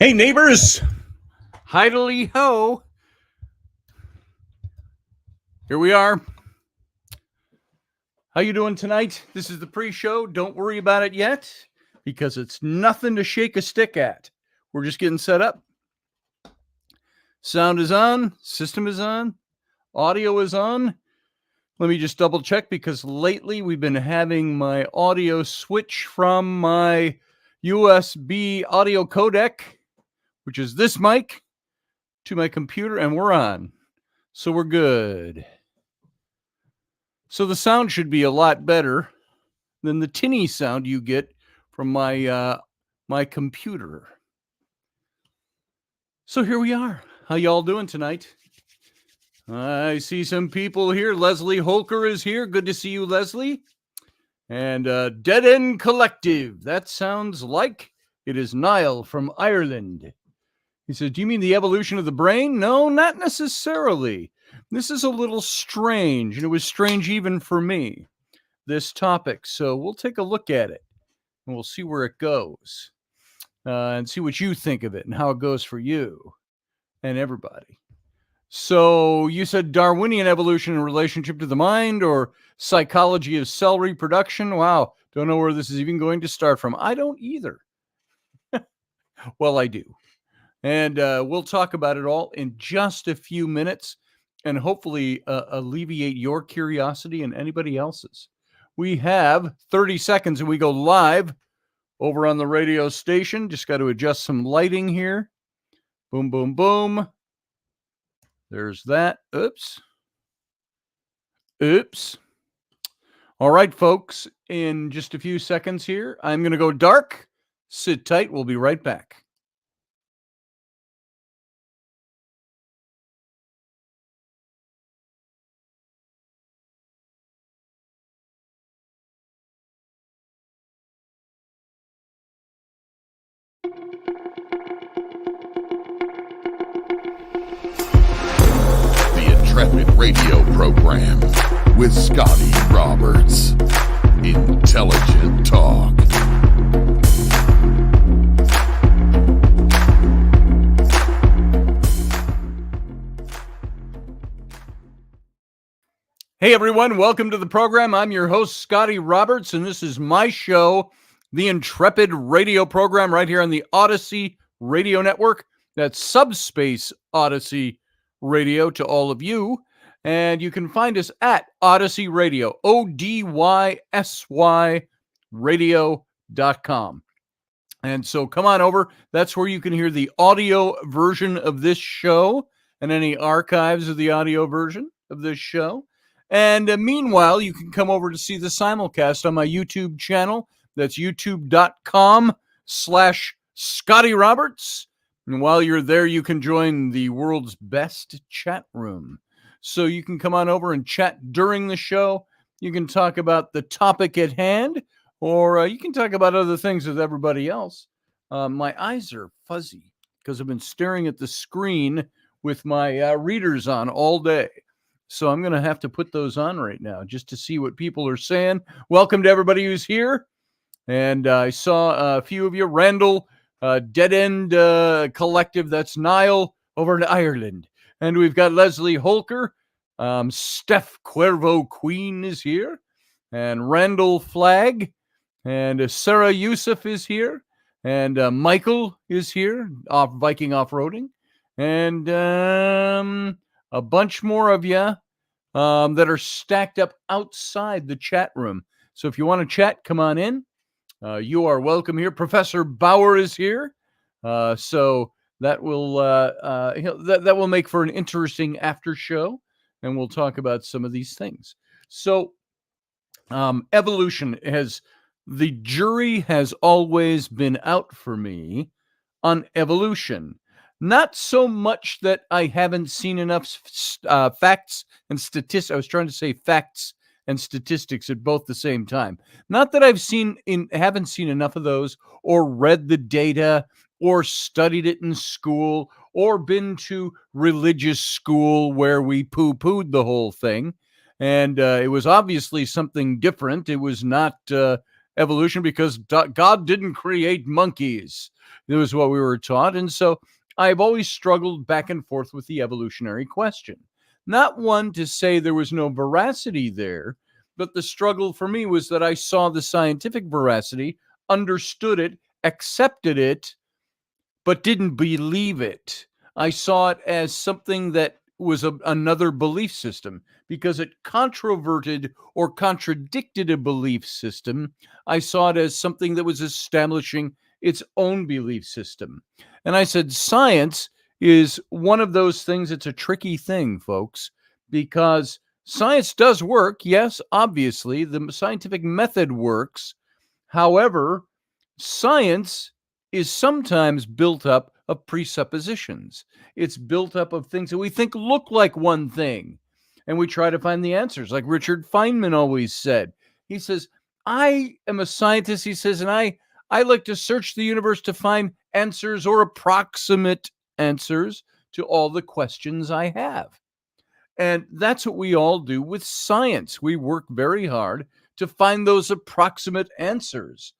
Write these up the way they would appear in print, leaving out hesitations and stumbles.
Hey neighbors, Heidely ho. Here we are. How you doing tonight? This is the pre-show. Don't worry about it yet because it's nothing to shake a stick at. We're just getting set up. Sound is on, system is on, audio is on. Let me just double check because lately we've been having my audio switch from my USB audio codec, which is this mic, to my computer, and we're on. So we're good. So the sound should be a lot better than the tinny sound you get from my computer. So here we are. How y'all doing tonight? I see some people here. Leslie Holker is here. Good to see you, Leslie. And Dead End Collective. That sounds like it is Niall from Ireland. He said, do you mean the evolution of the brain? No, not necessarily. This is a little strange, and it was strange even for me, this topic. So we'll take a look at it, and we'll see where it goes, and see what you think of it and how it goes for you and everybody. So you said Darwinian evolution in relationship to the mind or psychology of cell reproduction. Wow, don't know where this is even going to start from. I don't either. Well, I do. And we'll talk about it all in just a few minutes and hopefully alleviate your curiosity and anybody else's. We have 30 seconds and we go live over on the radio station. Just got to adjust some lighting here. Boom, boom, boom. There's that. Oops. Oops. All right, folks. In just a few seconds here, I'm going to go dark. Sit tight. We'll be right back. The Intrepid radio program with Scotty Roberts. Intelligent talk. Hey everyone, welcome to the program. I'm your host, Scotty Roberts, and this is my show, the Intrepid radio program, right here on the Odyssey Radio Network. That's Subspace Odyssey Radio to all of you. And you can find us at Odyssey Radio, ODYSY radio.com. And so come on over. That's where you can hear the audio version of this show and any archives of the audio version of this show. And meanwhile, you can come over to see the simulcast on my YouTube channel. That's youtube.com/Scotty Roberts. And while you're there, you can join the world's best chat room. So you can come on over and chat during the show. You can talk about the topic at hand, or you can talk about other things with everybody else. My eyes are fuzzy because I've been staring at the screen with my readers on all day. So I'm going to have to put those on right now just to see what people are saying. Welcome to everybody who's here. And I saw a few of you. Randall, Dead End Collective. That's Niall over in Ireland. And we've got Leslie Holker. Steph Cuervo Queen is here. And Randall Flagg. And Sarah Youssef is here. And Michael is here, Viking Off-Roading. And a bunch more of you that are stacked up outside the chat room. So if you want to chat, come on in. You are welcome here. Professor Bauer is here. So that will that will make for an interesting after show. And we'll talk about some of these things. So evolution the jury has always been out for me on evolution. Not so much that I haven't seen enough facts and statistics. I was trying to say facts and statistics at both the same time. Not that haven't seen enough of those, or read the data, or studied it in school, or been to religious school where we poo-pooed the whole thing. And it was obviously something different. It was not evolution because God didn't create monkeys. It was what we were taught. And so I've always struggled back and forth with the evolutionary question. Not one to say there was no veracity there, but the struggle for me was that I saw the scientific veracity, understood it, accepted it, but didn't believe it. I saw it as something that was another belief system because it controverted or contradicted a belief system. I saw it as something that was establishing its own belief system. And I said, science is one of those things. It's a tricky thing, folks, because science does work. Yes, obviously, the scientific method works. However, science is sometimes built up of presuppositions. It's built up of things that we think look like one thing. And we try to find the answers. Like Richard Feynman always said. He says, I am a scientist, he says, and I like to search the universe to find answers or approximate answers to all the questions I have. And that's what we all do with science. We work very hard to find those approximate answers.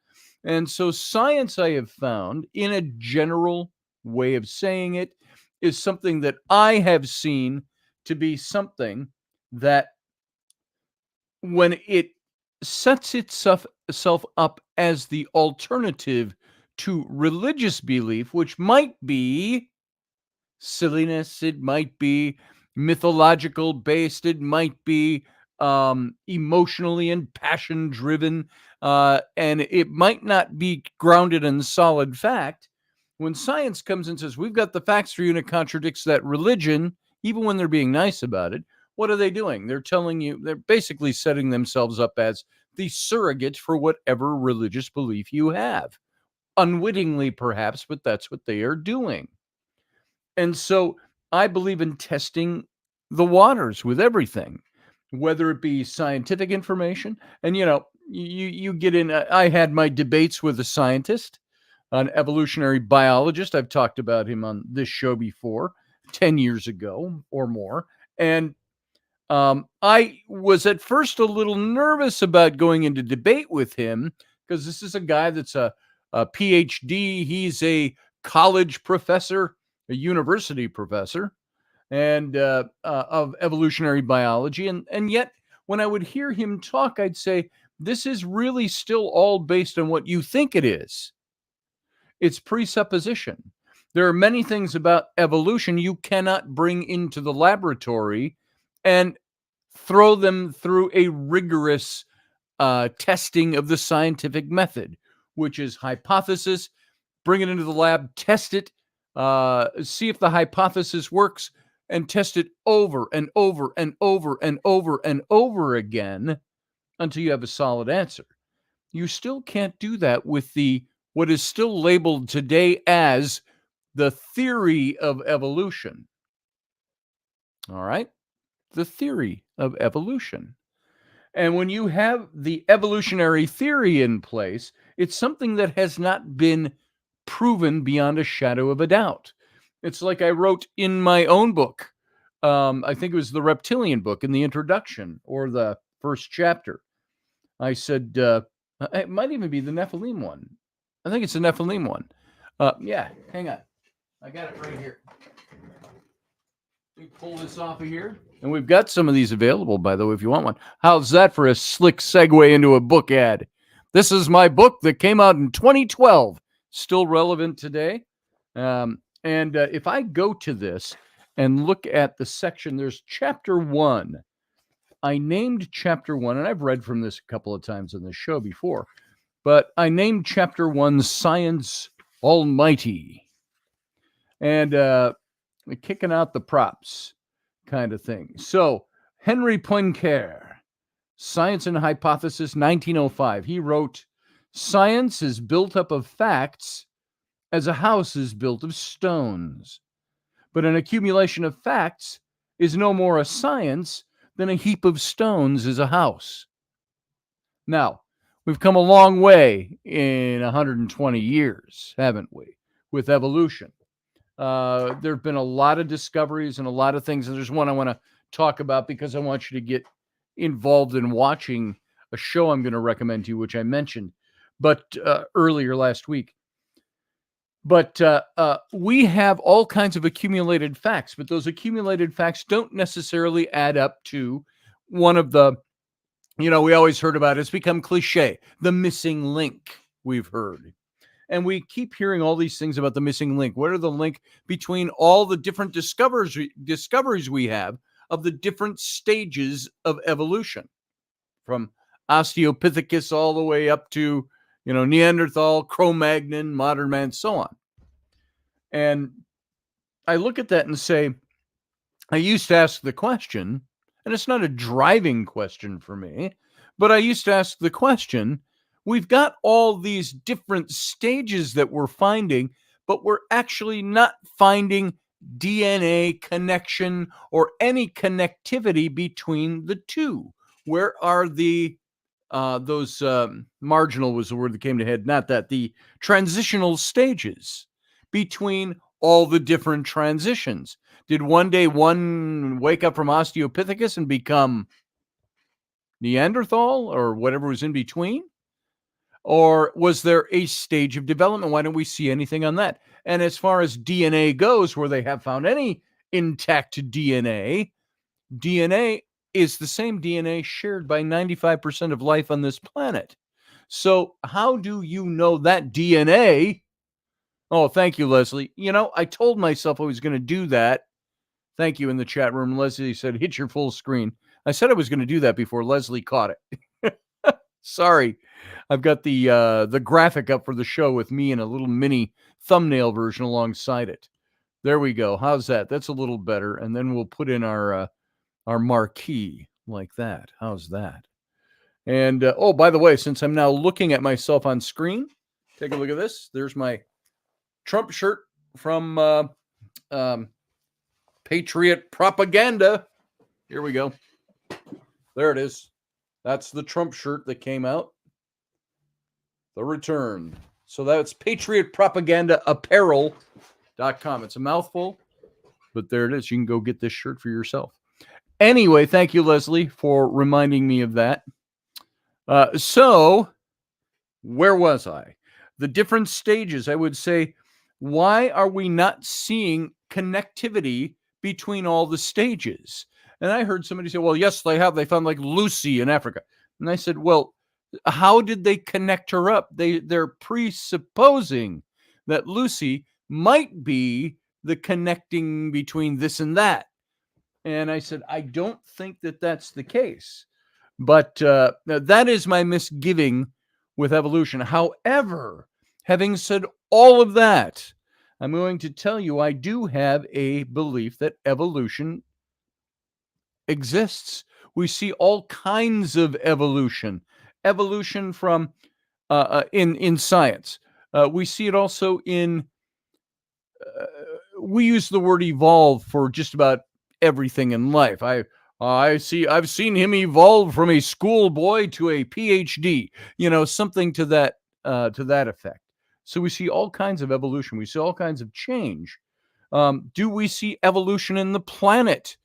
And so science, I have found, in a general way of saying it, is something that I have seen to be something that when it sets itself up as the alternative to religious belief, which might be silliness, it might be mythological based, it might be emotionally and passion driven, and it might not be grounded in solid fact. When science comes and says, we've got the facts for you, and it contradicts that religion, even when they're being nice about it, what are they doing? They're telling you, they're basically setting themselves up as the surrogate for whatever religious belief you have. Unwittingly, perhaps, but that's what they are doing. And so I believe in testing the waters with everything, whether it be scientific information. And, you get in, I had my debates with a scientist, an evolutionary biologist. I've talked about him on this show before, 10 years ago or more. And I was at first a little nervous about going into debate with him because this is a guy that's a PhD. He's a college professor, a university professor, and of evolutionary biology. And yet, when I would hear him talk, I'd say, this is really still all based on what you think it is. It's presupposition. There are many things about evolution you cannot bring into the laboratory and throw them through a rigorous testing of the scientific method, which is hypothesis, bring it into the lab, test it, see if the hypothesis works, and test it over and over and over and over and over again until you have a solid answer. You still can't do that with what is still labeled today as the theory of evolution. All right? The theory of evolution. And when you have the evolutionary theory in place, it's something that has not been proven beyond a shadow of a doubt. It's like I wrote in my own book. I think it was the reptilian book in the introduction or the first chapter. I said, it might even be the Nephilim one. I think it's the Nephilim one. Yeah, hang on. I got it right here. Let me pull this off of here. And we've got some of these available, by the way, if you want one. How's that for a slick segue into a book ad? This is my book that came out in 2012, still relevant today. If I go to this and look at the section, there's chapter 1. I named chapter 1, and I've read from this a couple of times on the show before, but I named chapter 1 Science Almighty. And kicking out the props kind of thing. So Henry Poincaré, Science and Hypothesis, 1905. He wrote, science is built up of facts as a house is built of stones. But an accumulation of facts is no more a science than a heap of stones is a house. Now, we've come a long way in 120 years, haven't we, with evolution. There have been a lot of discoveries and a lot of things. And there's one I want to talk about because I want you to get involved in watching a show I'm going to recommend to you, which I mentioned but earlier last week. But we have all kinds of accumulated facts, but those accumulated facts don't necessarily add up to one of the, we always heard about it's become cliche, the missing link we've heard. And we keep hearing all these things about the missing link. What are the link between all the different discoveries we have of the different stages of evolution, from Australopithecus all the way up to, Neanderthal, Cro-Magnon, modern man, so on. And I look at that and say, I used to ask the question, and it's not a driving question for me, but I used to ask the question, we've got all these different stages that we're finding, but we're actually not finding DNA connection or any connectivity between the two. Where are the those marginal was the word that came to head, not that, the transitional stages between all the different transitions? Did one day one wake up from Australopithecus and become Neanderthal or whatever was in between? Or was there a stage of development? Why don't we see anything on that? And as far as DNA goes, where they have found any intact DNA is the same DNA shared by 95% of life on this planet. So how do you know that DNA? Oh, thank you, Leslie. I told myself I was going to do that. Thank you in the chat room. Leslie said, hit your full screen. I said I was going to do that before Leslie caught it. Sorry. I've got the graphic up for the show with me and a little mini thumbnail version alongside it. There we go. How's that? That's a little better. And then we'll put in our marquee like that. How's that? And oh, by the way, since I'm now looking at myself on screen, take a look at this. There's my Trump shirt from Patriot Propaganda. Here we go. There it is. That's the Trump shirt that came out. The return. So that's Patriot Propaganda Apparel.com. It's a mouthful, but there it is. You can go get this shirt for yourself. Anyway, thank you, Leslie, for reminding me of that. So where was I? The different stages. I would say, why are we not seeing connectivity between all the stages? And I heard somebody say, well, yes, they have. They found like Lucy in Africa. And I said, well, how did they connect her up? They're presupposing that Lucy might be the connecting between this and that. And I said, I don't think that that's the case. But that is my misgiving with evolution. However, having said all of that, I'm going to tell you I do have a belief that evolution exists. We see all kinds of evolution from in science. We see it also in we use the word evolve for just about everything in life. I've seen him evolve from a schoolboy to a PhD, something to that effect. So we see all kinds of evolution. We see all kinds of change. Do we see evolution in the planet?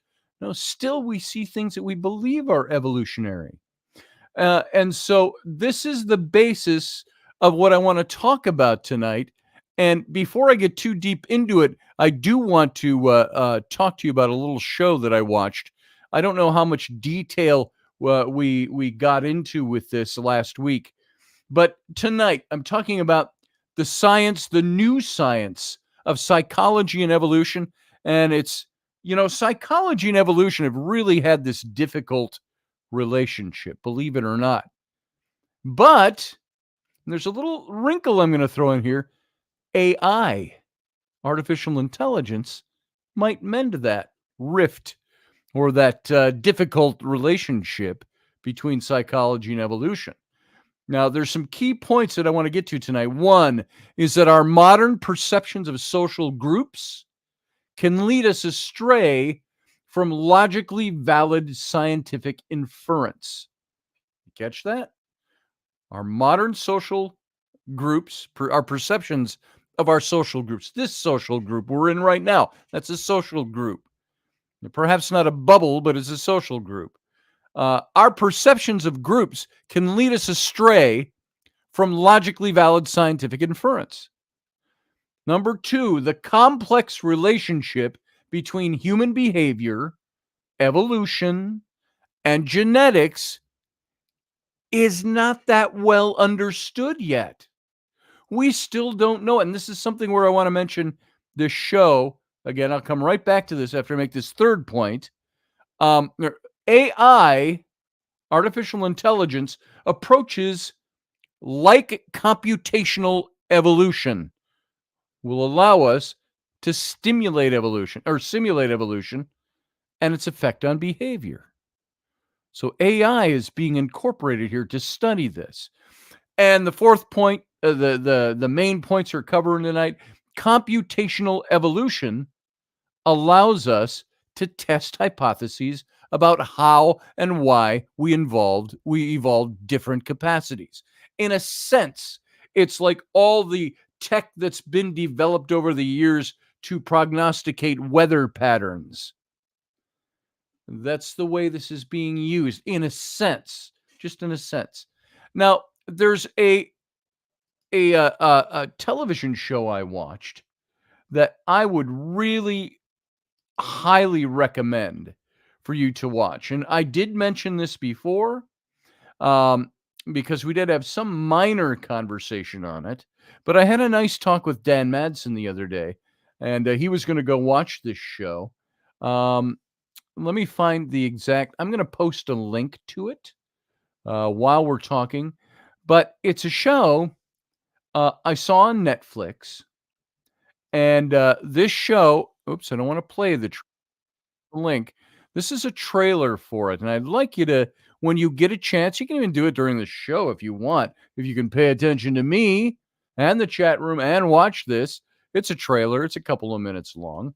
No, still we see things that we believe are evolutionary. And so this is the basis of what I want to talk about tonight. And before I get too deep into it, I do want to talk to you about a little show that I watched. I don't know how much detail we got into with this last week, but tonight I'm talking about the new science of psychology and evolution. And it's, psychology and evolution have really had this difficult relationship, believe it or not. But there's a little wrinkle I'm going to throw in here. AI, artificial intelligence, might mend that rift or that difficult relationship between psychology and evolution. Now, there's some key points that I want to get to tonight. One is that our modern perceptions of social groups can lead us astray from logically valid scientific inference. You catch that? Our modern social groups, our perceptions of our social groups, this social group we're in right now, that's a social group. Perhaps not a bubble, but it's a social group. Our perceptions of groups can lead us astray from logically valid scientific inference. Number two, the complex relationship between human behavior, evolution, and genetics is not that well understood yet. We still don't know. And this is something where I want to mention this show. Again, I'll come right back to this after I make this third point. AI, artificial intelligence, approaches like computational evolution will allow us to simulate evolution and its effect on behavior. So AI is being incorporated here to study this. And the fourth point, the main points we're covering tonight, computational evolution allows us to test hypotheses about how and why we evolved different capacities. In a sense, it's like all the tech that's been developed over the years to prognosticate weather patterns. That's the way this is being used, in a sense, just in a sense. Now, there's a television show I watched that I would really highly recommend for you to watch. And I did mention this before, because we did have some minor conversation on it. But I had a nice talk with Dan Madsen the other day, and he was going to go watch this show. Let me find the exact. I'm going to post a link to it while we're talking. But it's a show I saw on Netflix. And this show, oops, I don't want to play the link. This is a trailer for it. And I'd like you to, when you get a chance, you can even do it during the show if you want. If you can pay attention to me and the chat room and watch this. It's a trailer. It's a couple of minutes long.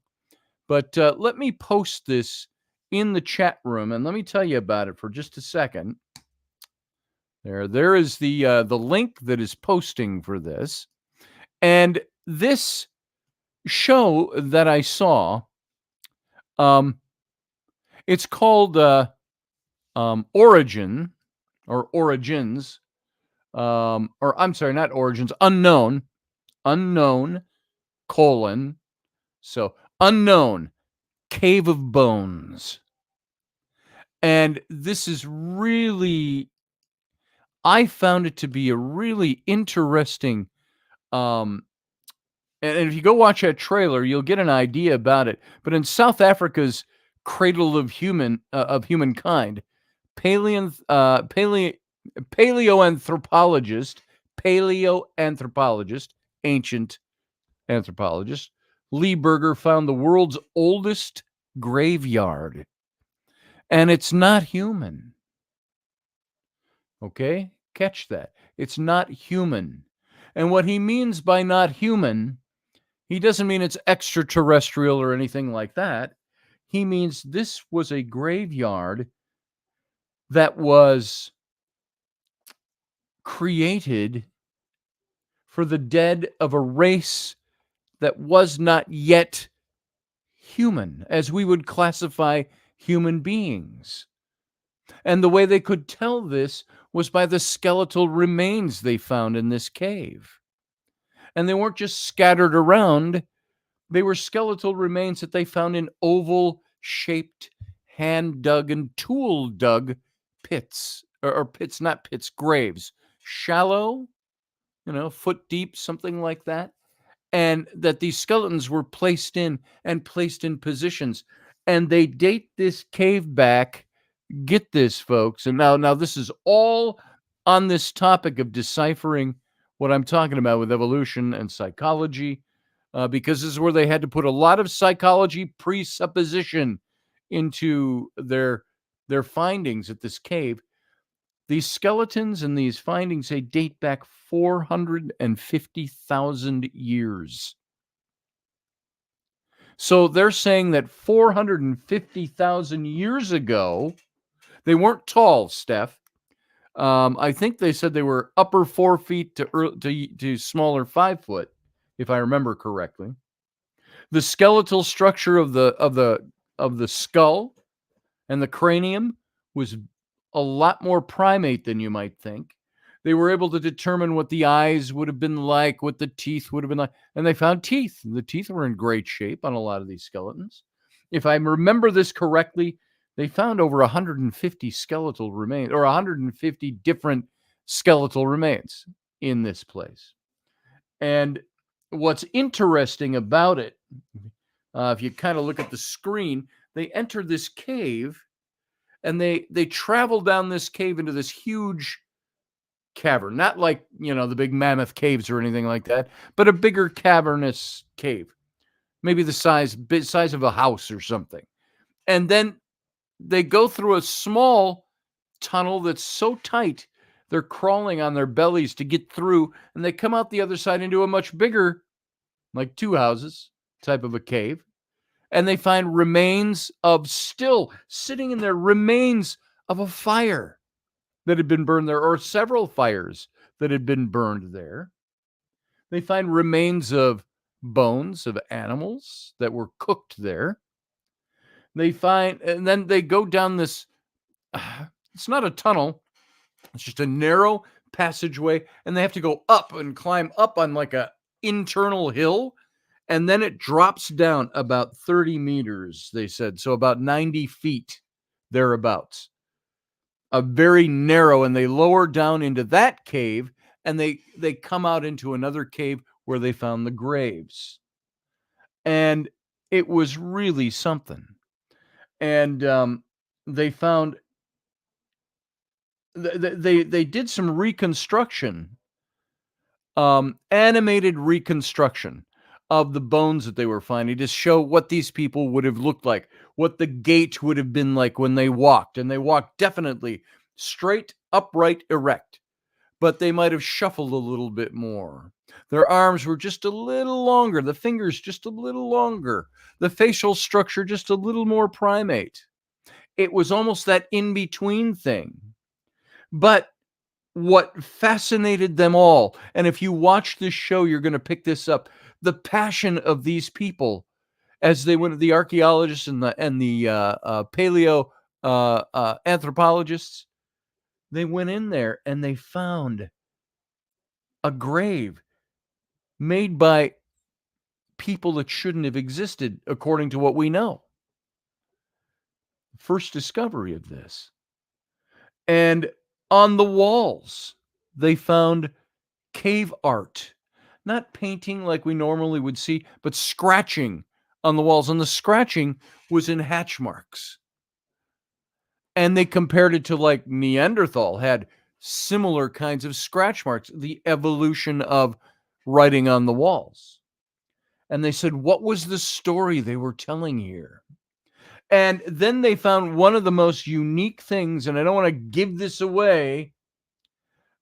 But let me post this in the chat room, and let me tell you about it for just a second. There is the link that is posting for this. And this show that I saw, it's called Origin or Origins, or I'm sorry, not Origins, Unknown, colon, so Unknown, Cave of Bones. And this is really, I found it to be a really interesting, and if you go watch that trailer, you'll get an idea about it. But in South Africa's cradle of humankind, paleoanthropologist, ancient anthropologist, Lee Berger found the world's oldest graveyard. And it's not human. Okay? Catch that. It's not human. And what he means by not human, he doesn't mean it's extraterrestrial or anything like that. He means this was a graveyard that was created for the dead of a race that was not yet human, as we would classify human beings. And the way they could tell this was by the skeletal remains they found in this cave. And they weren't just scattered around. They were skeletal remains that they found in oval-shaped, hand-dug and tool-dug pits. Or pits, not pits, graves. Shallow, foot deep, something like that. And that these skeletons were placed in positions. And they date this cave back, get this, folks, and now this is all on this topic of deciphering what I'm talking about with evolution and psychology, because this is where they had to put a lot of psychology presupposition into their findings at this cave. These skeletons and these findings, they date back 450,000 years. So they're saying that 450,000 years ago, they weren't tall, Steph. I think they said they were upper 4 feet to smaller 5 foot, if I remember correctly. The skeletal structure of the skull and the cranium was a lot more primate than you might think. They were able to determine what the eyes would have been like, what the teeth would have been like, and they found teeth. The teeth were in great shape on a lot of these skeletons. If I remember this correctly, they found over 150 skeletal remains, or 150 different skeletal remains in this place. And what's interesting about it, if you kind of look at the screen, they enter this cave, and they travel down this cave into this huge cavern, not like, the big mammoth caves or anything like that, but a bigger cavernous cave, maybe the size of a house or something. And then they go through a small tunnel that's so tight they're crawling on their bellies to get through, and they come out the other side into a much bigger, like 2 houses type of a cave, and they find remains of, still sitting in there, remains of a fire that had been burned there, or several fires that had been burned there. They find remains of bones of animals that were cooked there. They find, and then they go down this, it's not a tunnel, it's just a narrow passageway, and they have to go up and climb up on like a internal hill, and then it drops down about 30 meters, they said, so about 90 feet thereabouts. A very narrow, and they lower down into that cave, and they come out into another cave where they found the graves. And it was really something. And they found they did some reconstruction, animated reconstruction of the bones that they were finding to show what these people would have looked like, what the gait would have been like when they walked. And they walked definitely straight, upright, erect, but they might have shuffled a little bit more. Their arms were just a little longer, the fingers just a little longer, the facial structure just a little more primate. It was almost that in-between thing. But what fascinated them all, and if you watch this show, you're going to pick this up, the passion of these people as they went, the archaeologists and the paleo anthropologists, they went in there and they found a grave made by people that shouldn't have existed, according to what we know. First discovery of this. And on the walls, they found cave art, not painting like we normally would see, but scratching on the walls. And the scratching was in hatch marks. And they compared it to like Neanderthal had similar kinds of scratch marks, the evolution of writing on the walls. And they said, what was the story they were telling here? And then they found one of the most unique things, and I don't want to give this away,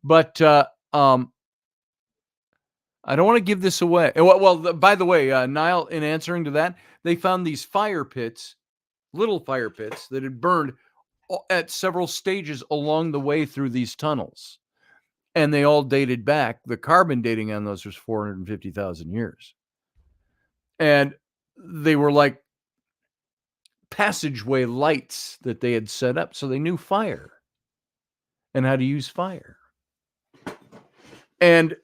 but I don't want to give this away. Well, by the way, Niall, in answering to that, they found these fire pits, little fire pits that had burned at several stages along the way through these tunnels. And they all dated back. The carbon dating on those was 450,000 years. And they were like passageway lights that they had set up, so they knew fire and how to use fire. And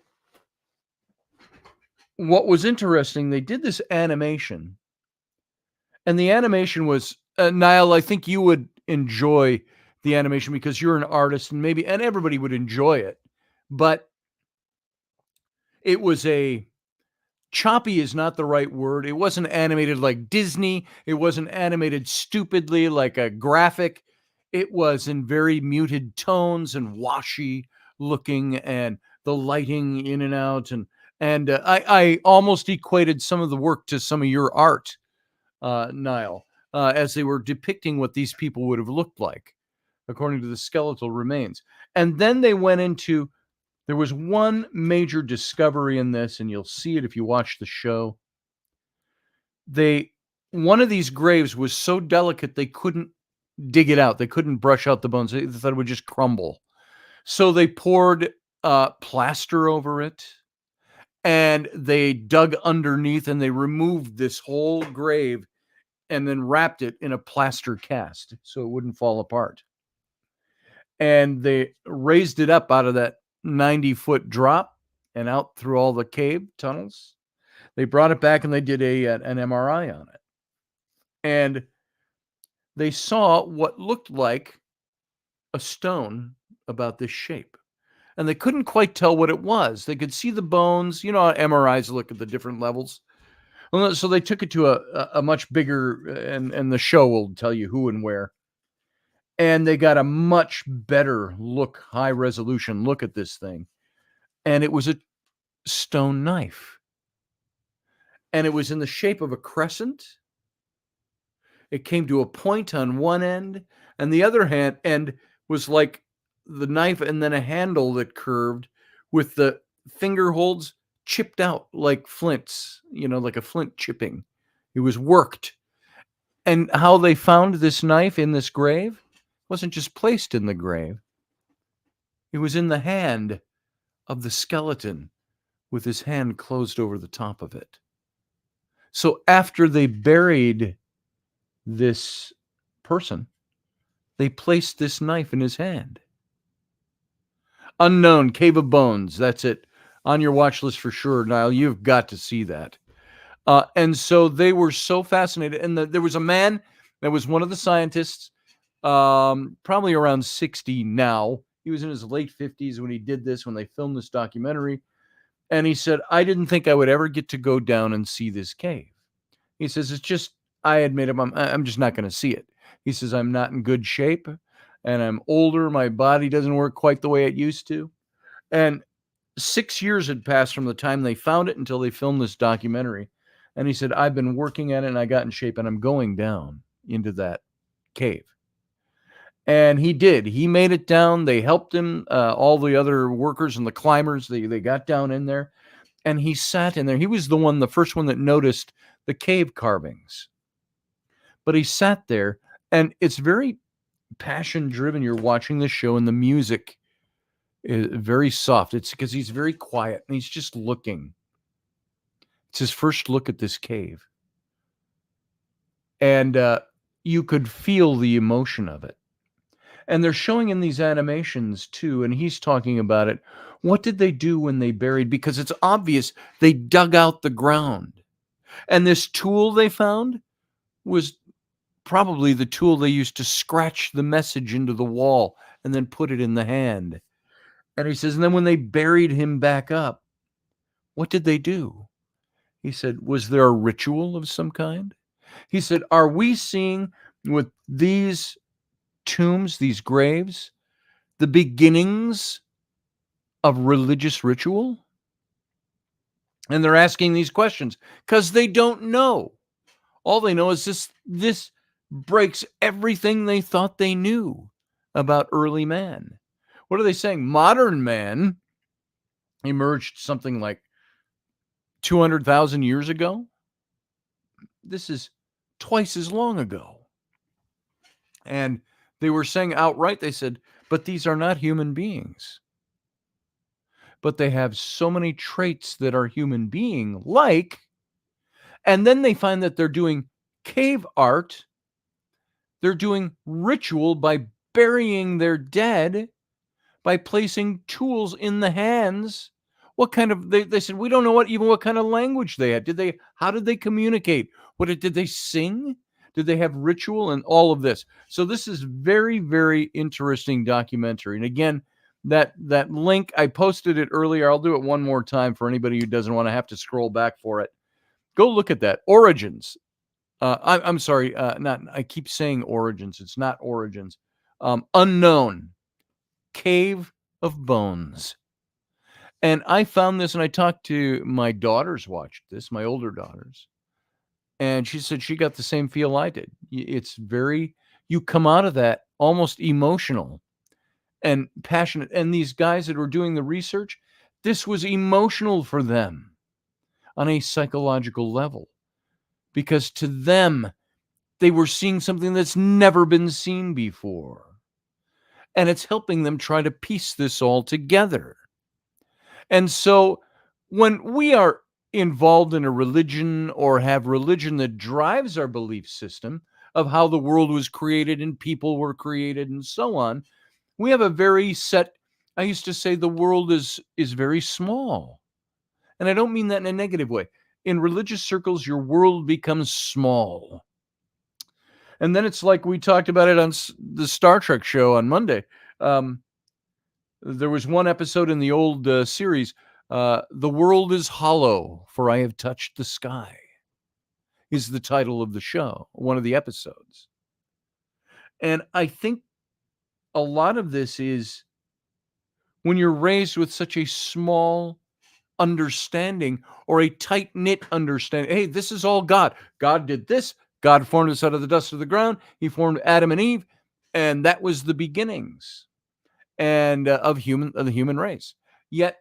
what was interesting, they did this animation, and the animation was, Niall, I think you would enjoy the animation because you're an artist, and everybody would enjoy it, but it was choppy is not the right word. It wasn't animated like Disney. It wasn't animated stupidly like a graphic. It was in very muted tones and washy looking, and the lighting in and out. And I almost equated some of the work to some of your art, Niall, as they were depicting what these people would have looked like, according to the skeletal remains. And then they went into, there was one major discovery in this, and you'll see it if you watch the show. One of these graves was so delicate they couldn't dig it out. They couldn't brush out the bones. They thought it would just crumble. So they poured plaster over it, and they dug underneath, and they removed this whole grave and then wrapped it in a plaster cast so it wouldn't fall apart. And they raised it up out of that 90-foot drop and out through all the cave tunnels. They brought it back and they did an MRI on it. And they saw what looked like a stone about this shape. And they couldn't quite tell what it was. They could see the bones. You know how MRIs look at the different levels. Well, so they took it to a much bigger, and the show will tell you who and where. And they got a much better look, high resolution look at this thing. And it was a stone knife. And it was in the shape of a crescent. It came to a point on one end, and the other end was like the knife and then a handle that curved with the finger holds chipped out like flints, like a flint chipping. It was worked. And how they found this knife in this grave wasn't just placed in the grave. It was in the hand of the skeleton with his hand closed over the top of it. So after they buried this person, they placed this knife in his hand. Unknown, Cave of Bones. That's it. On your watch list for sure, Niall. You've got to see that. And so they were so fascinated. And there was a man that was one of the scientists, probably around 60 now. He was in his late 50s when he did this, when they filmed this documentary. And he said, I didn't think I would ever get to go down and see this cave. He says, it's just, I admit I'm just not going to see it. He says, I'm not in good shape and I'm older. My body doesn't work quite the way it used to. And 6 years had passed from the time they found it until they filmed this documentary. And he said, I've been working at it and I got in shape and I'm going down into that cave. And he did. He made it down. They helped him. All the other workers and the climbers, they got down in there. And he sat in there. He was the first one that noticed the cave carvings. But he sat there, and it's very passion-driven. You're watching the show, and the music is very soft. It's because he's very quiet, and he's just looking. It's his first look at this cave. And you could feel the emotion of it. And they're showing in these animations, too, and he's talking about it. What did they do when they buried? Because it's obvious they dug out the ground. And this tool they found was probably the tool they used to scratch the message into the wall and then put it in the hand. And he says, and then when they buried him back up, what did they do? He said, was there a ritual of some kind? He said, are we seeing with these tombs, these graves, the beginnings of religious ritual? And they're asking these questions because they don't know. All they know is this breaks everything they thought they knew about early man. What are they saying? Modern man emerged something like 200,000 years ago. This is twice as long ago. And they were saying outright, they said, but these are not human beings. But they have so many traits that are human being-like. And then they find that they're doing cave art. They're doing ritual by burying their dead, by placing tools in the hands. What kind of, they said, we don't know what kind of language they had. How did they communicate? Did they sing? Did they have ritual and all of this? So this is very, very interesting documentary. And again, that link, I posted it earlier. I'll do it one more time for anybody who doesn't want to have to scroll back for it. Go look at that. Origins. I'm sorry. I keep saying Origins. It's not Origins. Unknown. Cave of Bones. And I found this, and I talked to my daughters, watched this, my older daughters. And she said she got the same feel I did. It's you come out of that almost emotional and passionate. And these guys that were doing the research, this was emotional for them on a psychological level. Because to them, they were seeing something that's never been seen before. And it's helping them try to piece this all together. And so when we are involved in a religion or have religion that drives our belief system of how the world was created and people were created and so on, we have a very set I used to say the world is very small. And I don't mean that in a negative way. In religious circles, your world becomes small. And then it's like we talked about it on the Star Trek show on Monday. Um, there was one episode in the old series, The World is Hollow, for I have touched the sky, is the title of the show, one of the episodes. And I think a lot of this is when you're raised with such a small understanding or a tight knit understanding. Hey, this is all God. God did this. God formed us out of the dust of the ground. He formed Adam and Eve, and that was the beginnings and of the human race. Yet,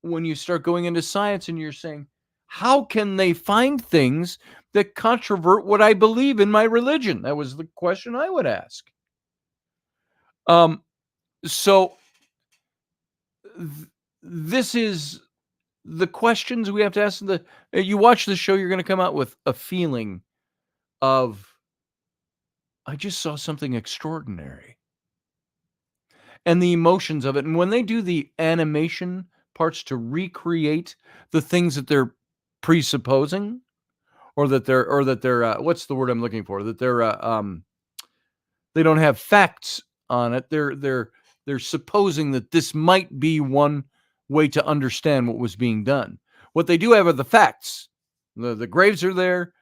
when you start going into science and you're saying, how can they find things that controvert what I believe in my religion? That was the question I would ask. So this is the questions we have to ask. You watch the show, you're going to come out with a feeling of, I just saw something extraordinary, and the emotions of it. And when they do the animation parts to recreate the things that they're presupposing, or that they're what's the word I'm looking for? That they don't have facts on it. They're supposing that this might be one way to understand what was being done. What they do have are the facts. The graves are there.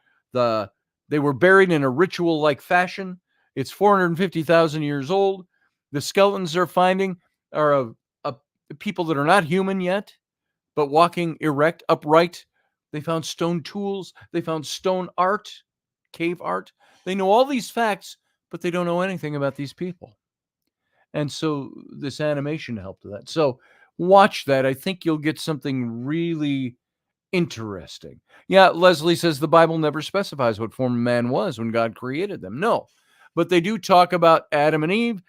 They were buried in a ritual-like fashion. It's 450,000 years old. The skeletons they're finding are of people that are not human yet, but walking erect, upright. They found stone tools. They found stone art, cave art. They know all these facts, but they don't know anything about these people. And so this animation helped with that. So watch that. I think you'll get something really interesting. Yeah, Leslie says the Bible never specifies what form man was when God created them. No, but they do talk about Adam and Eve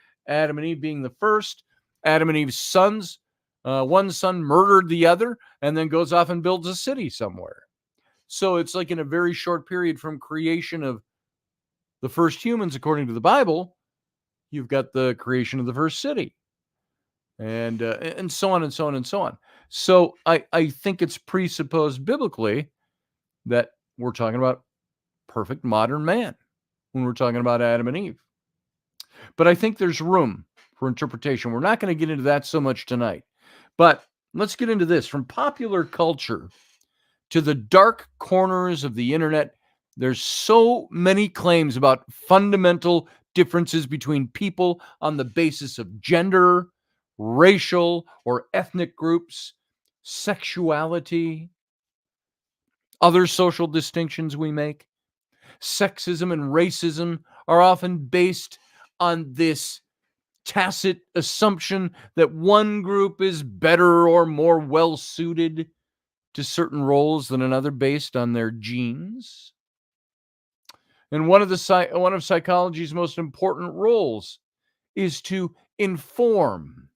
being the first. Adam and Eve's sons, one son murdered the other and then goes off and builds a city somewhere. So it's like in a very short period from creation of the first humans, according to the Bible, you've got the creation of the first city, and so on and so on and so on. So I think it's presupposed biblically that we're talking about perfect modern man when we're talking about Adam and Eve. But I think there's room for interpretation. We're not going to get into that so much tonight. But let's get into this. From popular culture to the dark corners of the internet, there's so many claims about fundamental differences between people on the basis of gender, racial or ethnic groups, sexuality, other social distinctions we make. Sexism and racism are often based on this tacit assumption that one group is better or more well suited to certain roles than another based on their genes. And one of psychology's most important roles is to inform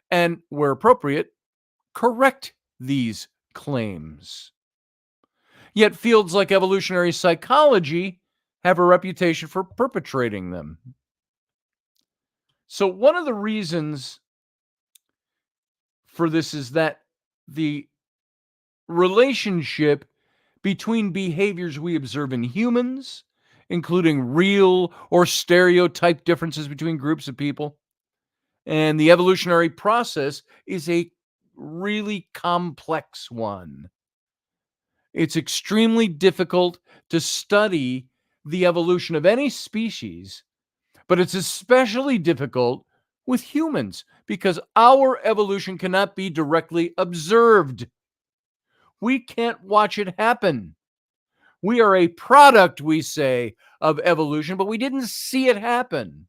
and, where appropriate, correct these claims. Yet fields like evolutionary psychology have a reputation for perpetrating them. So one of the reasons for this is that the relationship between behaviors we observe in humans, including real or stereotype differences between groups of people, and the evolutionary process is a really complex one. It's extremely difficult to study the evolution of any species, but it's especially difficult with humans because our evolution cannot be directly observed. We can't watch it happen. We are a product, we say, of evolution, but we didn't see it happen.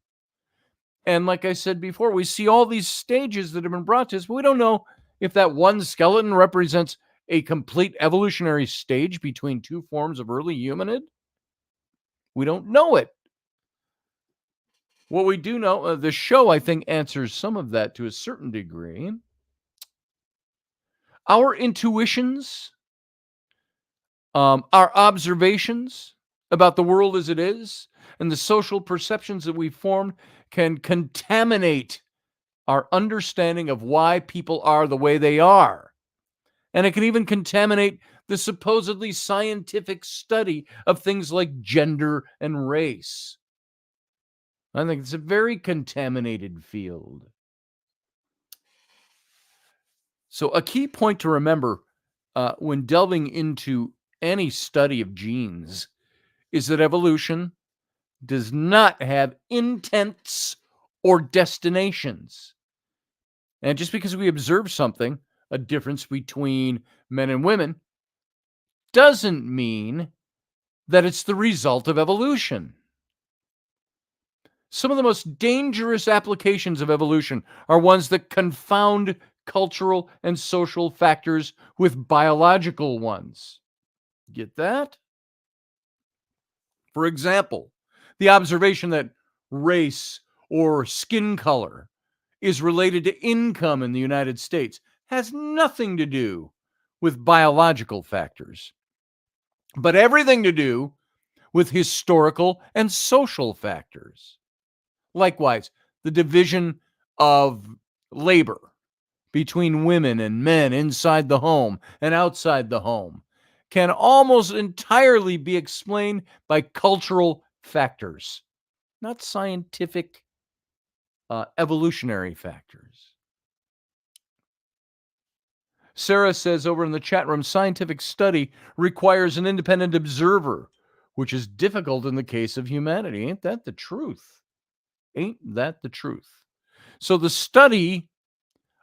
And like I said before, we see all these stages that have been brought to us, but we don't know if that one skeleton represents a complete evolutionary stage between two forms of early humanhood. We don't know it. What we do know, the show, I think, answers some of that to a certain degree. Our intuitions, our observations about the world as it is, and the social perceptions that we formed can contaminate our understanding of why people are the way they are. And it can even contaminate the supposedly scientific study of things like gender and race. I think it's a very contaminated field. So, a key point to remember when delving into any study of genes is that evolution does not have intents or destinations. And just because we observe something, a difference between men and women, doesn't mean that it's the result of evolution. Some of the most dangerous applications of evolution are ones that confound cultural and social factors with biological ones. Get that? For example, the observation that race or skin color is related to income in the United States has nothing to do with biological factors, but everything to do with historical and social factors. Likewise, the division of labor between women and men inside the home and outside the home can almost entirely be explained by cultural factors, not scientific evolutionary factors. Sarah says over in the chat room, scientific study requires an independent observer, which is difficult in the case of humanity. Ain't that the truth? Ain't that the truth? So the study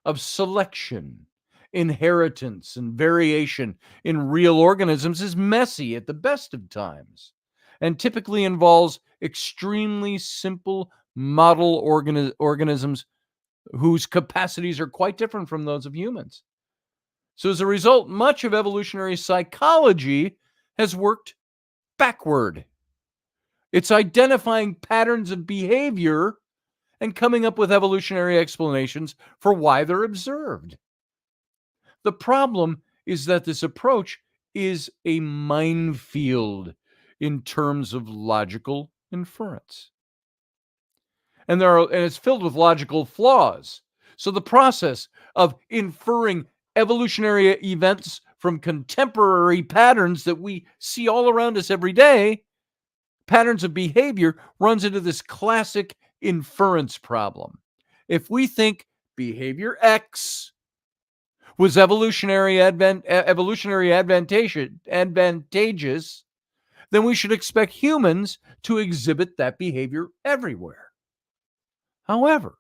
of selection, inheritance, and variation in real organisms is messy at the best of times and typically involves extremely simple model organisms whose capacities are quite different from those of humans. So as a result, much of evolutionary psychology has worked backward. It's identifying patterns of behavior and coming up with evolutionary explanations for why they're observed. The problem is that this approach is a minefield in terms of logical inference. And it's filled with logical flaws. So the process of inferring evolutionary events from contemporary patterns that we see all around us every day, patterns of behavior, runs into this classic inference problem. If we think behavior X was evolutionary advantageous, then we should expect humans to exhibit that behavior everywhere. However,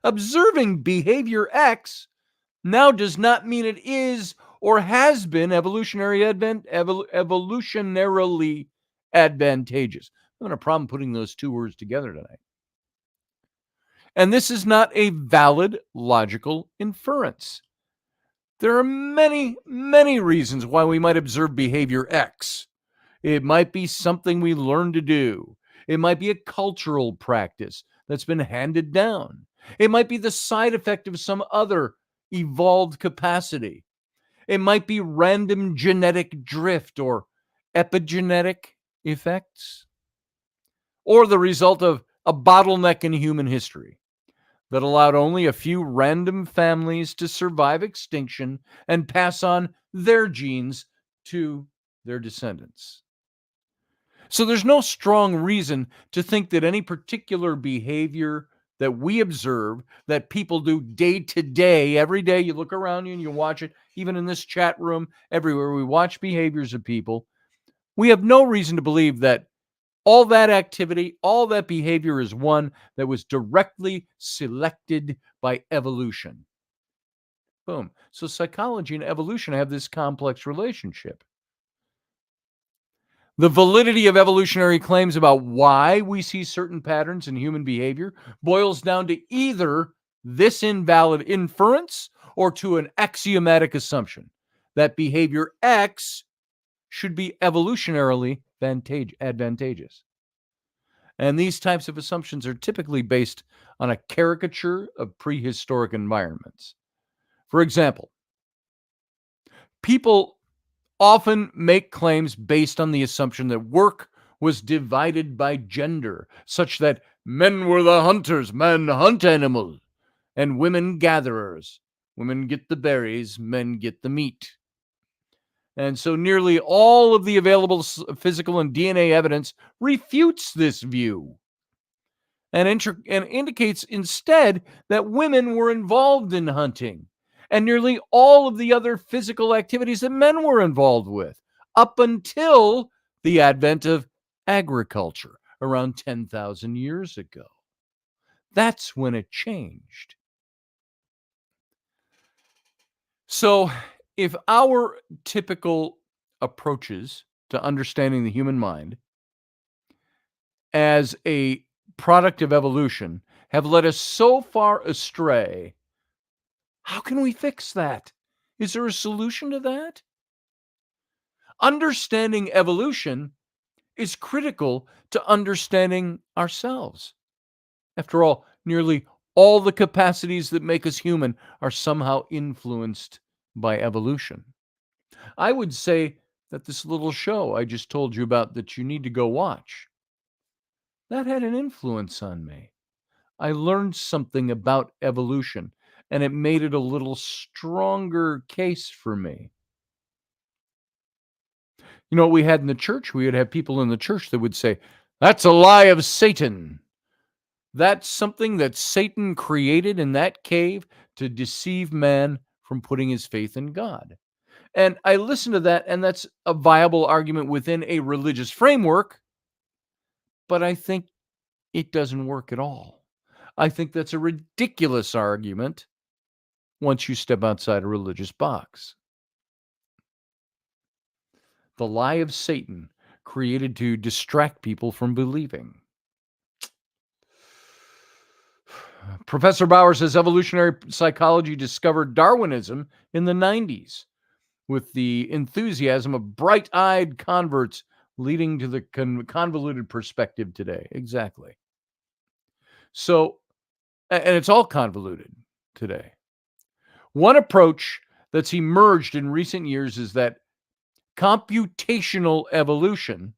observing behavior X now does not mean it is or has been evolutionarily advantageous. I'm having a problem putting those two words together tonight. And this is not a valid logical inference. There are many, many reasons why we might observe behavior X. It might be something we learn to do. It might be a cultural practice that's been handed down. It might be the side effect of some other evolved capacity. It might be random genetic drift or epigenetic effects, or the result of a bottleneck in human history that allowed only a few random families to survive extinction and pass on their genes to their descendants. So there's no strong reason to think that any particular behavior that we observe, that people do day to day, every day, you look around you and you watch it, even in this chat room, everywhere, we watch behaviors of people. We have no reason to believe that all that activity, all that behavior is one that was directly selected by evolution. Boom. So psychology and evolution have this complex relationship. The validity of evolutionary claims about why we see certain patterns in human behavior boils down to either this invalid inference or to an axiomatic assumption that behavior X should be evolutionarily advantageous. And these types of assumptions are typically based on a caricature of prehistoric environments. For example, people often make claims based on the assumption that work was divided by gender, such that Men were the hunters, men hunt animals, and women gatherers. Women get the berries, men get the meat. And so nearly all of the available physical and DNA evidence refutes this view and indicates instead that women were involved in hunting and nearly all of the other physical activities that men were involved with up until the advent of agriculture around 10,000 years ago. That's when it changed. So, if our typical approaches to understanding the human mind as a product of evolution have led us so far astray, how can we fix that? Is there a solution to that? Understanding evolution is critical to understanding ourselves. After all, nearly all the capacities that make us human are somehow influenced by evolution. I would say that this little show I just told you about that you need to go watch, that had an influence on me. I learned something about evolution, and it made it a little stronger case for me. You know what we had in the church? We would have people in the church that would say, "That's a lie of Satan. That's something that Satan created in that cave to deceive man from putting his faith in God." And I listened to that, and that's a viable argument within a religious framework, but I think it doesn't work at all. I think that's a ridiculous argument once you step outside a religious box. The lie of Satan created to distract people from believing. Professor Bauer says evolutionary psychology discovered Darwinism in the 90s with the enthusiasm of bright-eyed converts leading to the convoluted perspective today. Exactly. So, and it's all convoluted today. One approach that's emerged in recent years is that computational evolution,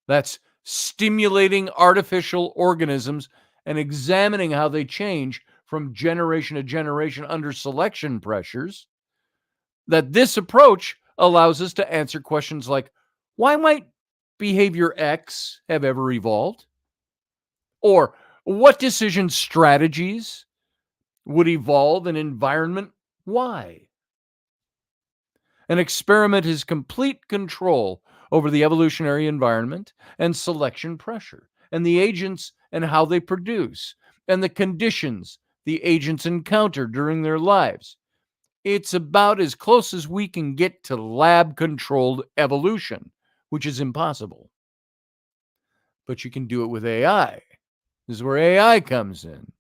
that's stimulating artificial organisms and examining how they change from generation to generation under selection pressures, that this approach allows us to answer questions like, why might behavior X have ever evolved? Or what decision strategies would evolve in environment Y? An experiment has complete control over the evolutionary environment and selection pressure, and the agents and how they produce, and the conditions the agents encounter during their lives. It's about as close as we can get to lab-controlled evolution, which is impossible. But you can do it with AI. This is where AI comes in.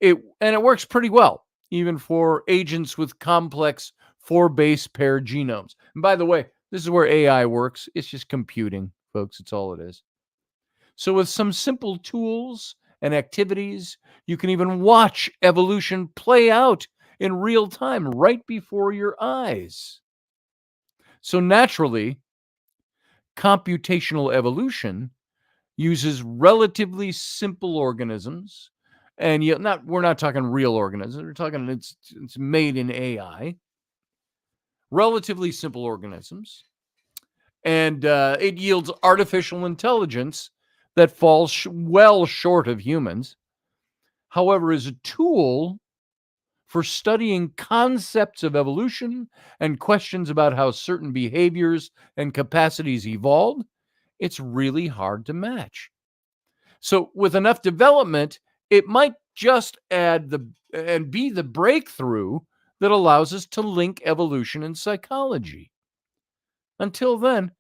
It works pretty well, even for agents with complex 4-base pair genomes. And by the way, this is where AI works. It's just computing, folks. It's all it is. So with some simple tools and activities, you can even watch evolution play out in real time right before your eyes. So naturally, computational evolution uses relatively simple organisms, and yet we're not talking real organisms. We're talking it's made in AI. Relatively simple organisms, and it yields artificial intelligence that falls well short of humans. However, as a tool for studying concepts of evolution and questions about how certain behaviors and capacities evolved, it's really hard to match. So with enough development, it might just add and be the breakthrough that allows us to link evolution and psychology. Until then,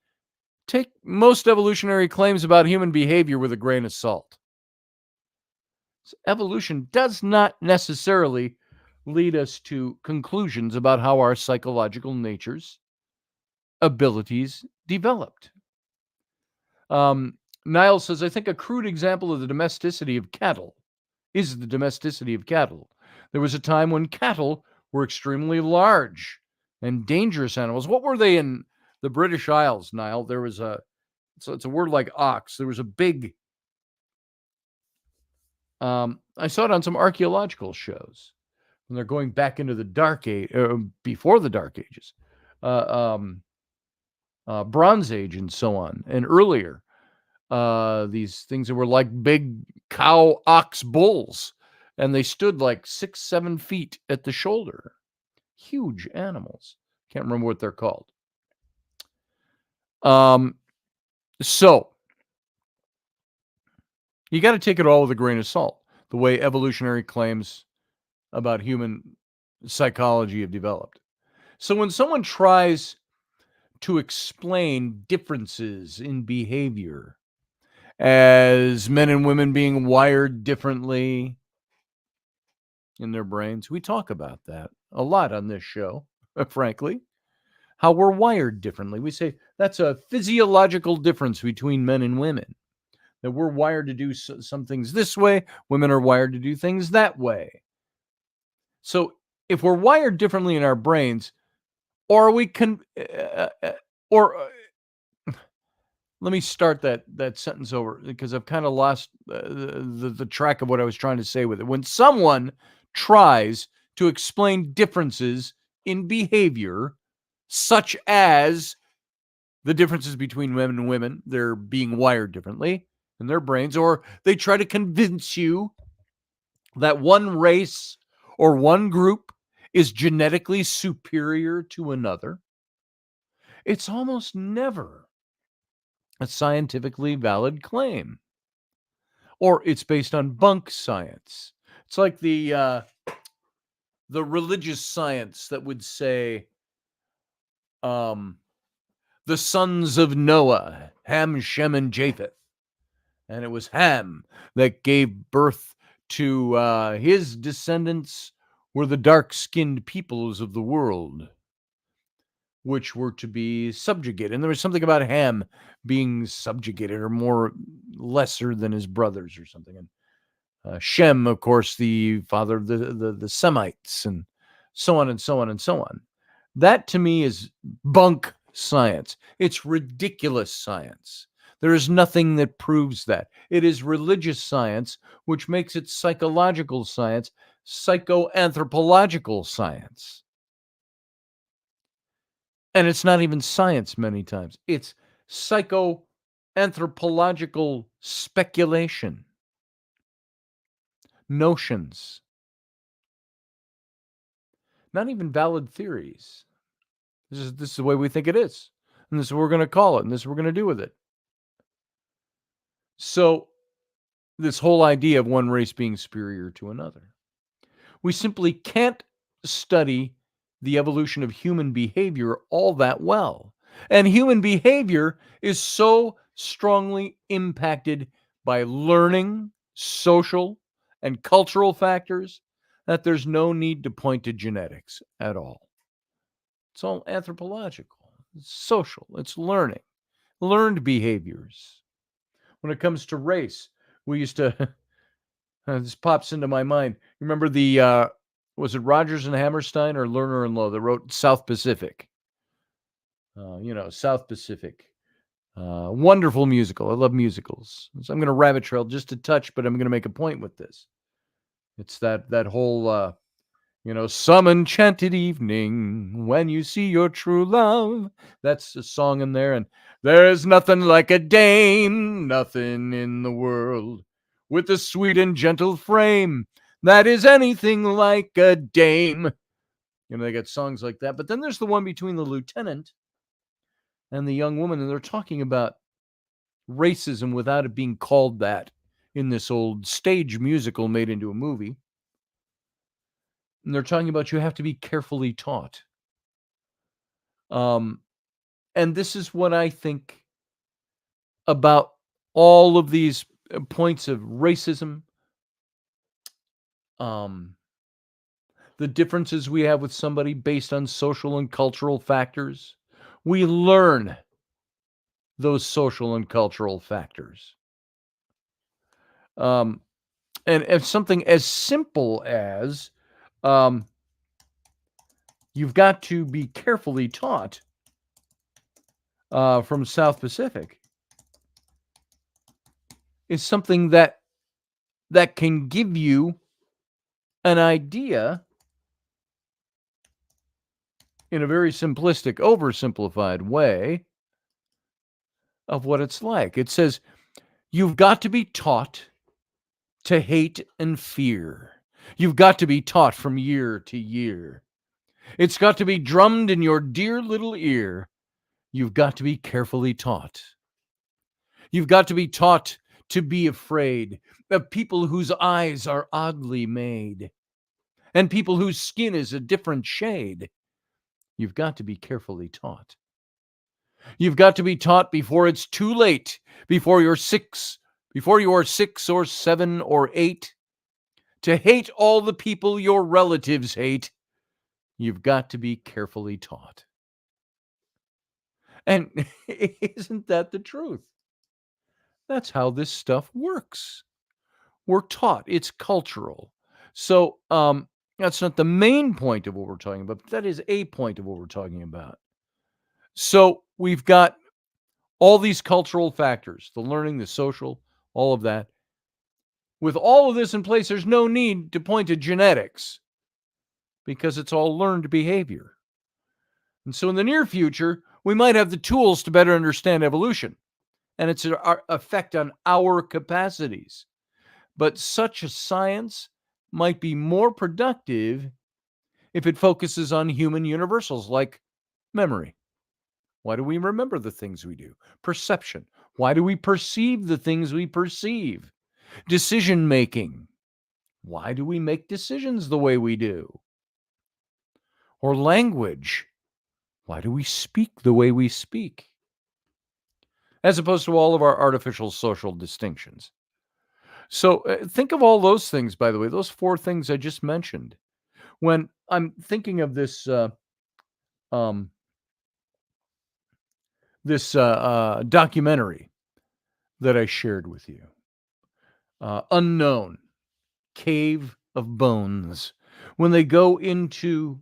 take most evolutionary claims about human behavior with a grain of salt. So evolution does not necessarily lead us to conclusions about how our psychological natures, abilities developed. Niall says, I think a crude example of the domesticity of cattle is the domesticity of cattle. There was a time when cattle were extremely large and dangerous animals. What were they in the British Isles, Niall? There was it's a word like ox. There was a big I saw it on some archaeological shows when they're going back into the Dark Age, before the Dark Ages, Bronze Age, and so on, and earlier. These things that were like big cow ox bulls, and they stood like 6-7 feet at the shoulder. Huge animals. Can't remember what they're called. So you got to take it all with a grain of salt, the way evolutionary claims about human psychology have developed. So when someone tries to explain differences in behavior as men and women being wired differently in their brains, we talk about that a lot on this show, frankly, how we're wired differently. We say that's a physiological difference between men and women, that we're wired to do some things this way, women are wired to do things that way. So if we're wired differently in our brains, or we can, let me start that sentence over, because I've kind of lost the track of what I was trying to say with it. When someone tries to explain differences in behavior, such as the differences between men and women, they're being wired differently in their brains, or they try to convince you that one race or one group is genetically superior to another, it's almost never a scientifically valid claim, or it's based on bunk science. It's like the religious science that would say, the sons of Noah, Ham, Shem, and Japheth, and it was Ham that gave birth to his descendants were the dark-skinned peoples of the world, which were to be subjugated. And there was something about Ham being subjugated or more lesser than his brothers or something. And Shem, of course, the father of the Semites, and so on and so on and so on. That to me is bunk science. It's ridiculous science. There is nothing that proves that. It is religious science, which makes it psychological science, psychoanthropological science. And it's not even science many times. It's psychoanthropological speculation, notions, not even valid theories. This is the way we think it is. And this is what we're going to call it. And this is what we're going to do with it. So this whole idea of one race being superior to another, we simply can't study the evolution of human behavior all that well. And human behavior is so strongly impacted by learning, social, and cultural factors that there's no need to point to genetics at all. It's all anthropological, it's social, it's learning, learned behaviors. When it comes to race, we used to, this pops into my mind. Remember the, was it Rogers and Hammerstein or Lerner and Lowe that wrote South Pacific? South Pacific. Wonderful musical. I love musicals. So I'm going to rabbit trail just a touch, but I'm going to make a point with this. It's that whole, some enchanted evening when you see your true love. That's a song in there. And there's nothing like a dame, nothing in the world, with a sweet and gentle frame that is anything like a dame. They got songs like that. But then there's the one between the lieutenant and the young woman, and they're talking about racism without it being called that in this old stage musical made into a movie. And they're talking about you have to be carefully taught. And this is what I think about all of these points of racism, the differences we have with somebody based on social and cultural factors. We learn those social and cultural factors. And something as simple as you've got to be carefully taught from South Pacific is something that that can give you an idea in a very simplistic, oversimplified way of what it's like. It says, you've got to be taught to hate and fear. You've got to be taught from year to year. It's got to be drummed in your dear little ear. You've got to be carefully taught. You've got to be taught to be afraid of people whose eyes are oddly made and people whose skin is a different shade. You've got to be carefully taught. You've got to be taught before it's too late, before you are 6 or 7 or 8, to hate all the people your relatives hate. You've got to be carefully taught. And isn't that the truth? That's how this stuff works. We're taught. It's cultural. So that's not the main point of what we're talking about, but that is a point of what we're talking about. So we've got all these cultural factors, the learning, the social, all of that. With all of this in place, there's no need to point to genetics because it's all learned behavior. And so in the near future, we might have the tools to better understand evolution and its effect on our capacities. But such a science might be more productive if it focuses on human universals like memory. Why do we remember the things we do? Perception. Why do we perceive the things we perceive? Decision making. Why do we make decisions the way we do? Or language. Why do we speak the way we speak? As opposed to all of our artificial social distinctions. So think of all those things, by the way, those 4 things I just mentioned. When I'm thinking of this documentary that I shared with you, Unknown, Cave of Bones, when they go into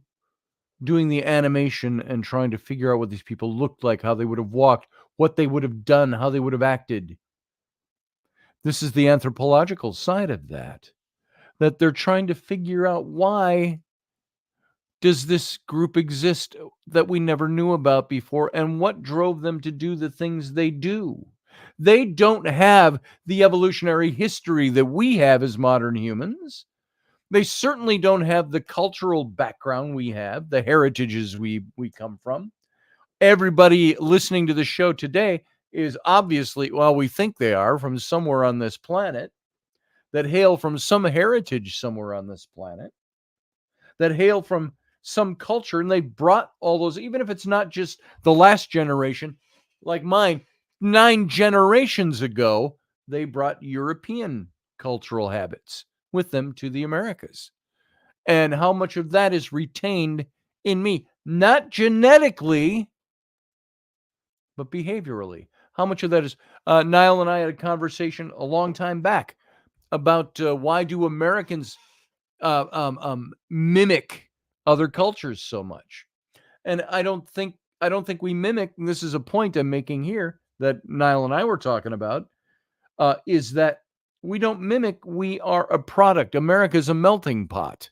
doing the animation and trying to figure out what these people looked like, how they would have walked, what they would have done, how they would have acted. This is the anthropological side of that they're trying to figure out, why does this group exist that we never knew about before, and what drove them to do the things they do? They don't have the evolutionary history that we have as modern humans. They certainly don't have the cultural background we have, the heritages we come from. Everybody listening to the show today is obviously, well, we think they are, from somewhere on this planet, that hail from some heritage somewhere on this planet, that hail from some culture, and they brought all those, even if it's not just the last generation, like mine, 9 generations ago, they brought European cultural habits with them to the Americas. And how much of that is retained in me, not genetically, but behaviorally? How much of that is, Niall and I had a conversation a long time back about why do Americans mimic other cultures so much? And I don't think we mimic, and this is a point I'm making here that Niall and I were talking about, is that we don't mimic, we are a product. America's a melting pot.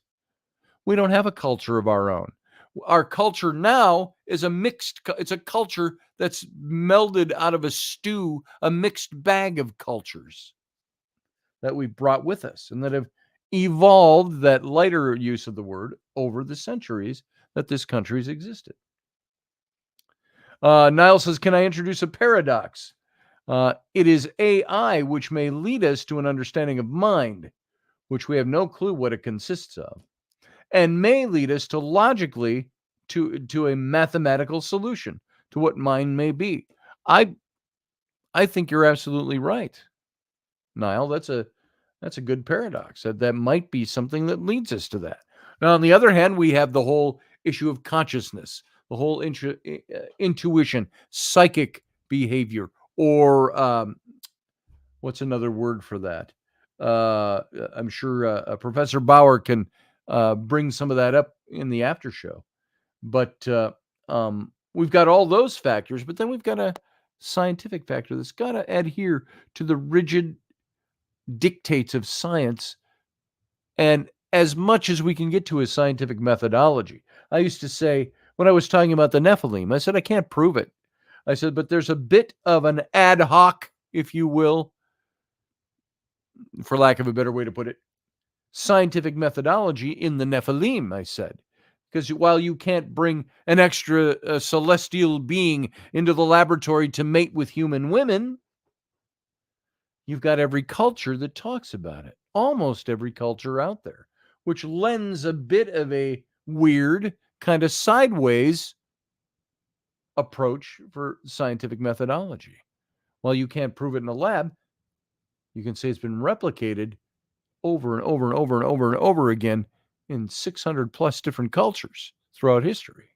We don't have a culture of our own. Our culture now is it's a culture that's melded out of a stew, a mixed bag of cultures that we've brought with us and that have evolved, that lighter use of the word, over the centuries that this country's existed. Niall says, can I introduce a paradox? It is AI which may lead us to an understanding of mind, which we have no clue what it consists of, and may lead us to logically to a mathematical solution to what mind may be. I think you're absolutely right, Niall. That's a good paradox. That might be something that leads us to that. Now, on the other hand, we have the whole issue of consciousness, the whole intuition, psychic behavior, or what's another word for that? I'm sure Professor Bauer can bring some of that up in the after show. But we've got all those factors, but then we've got a scientific factor that's got to adhere to the rigid dictates of science, and as much as we can get to a scientific methodology. I used to say, when I was talking about the Nephilim, I said, I can't prove it. I said, but there's a bit of an ad hoc, if you will, for lack of a better way to put it, scientific methodology in the Nephilim, I said. Because while you can't bring an extra celestial being into the laboratory to mate with human women, you've got every culture that talks about it. Almost every culture out there, which lends a bit of a weird, kind of sideways approach for scientific methodology. While you can't prove it in a lab, you can say it's been replicated over and over and over and over and over again in 600 plus different cultures throughout history.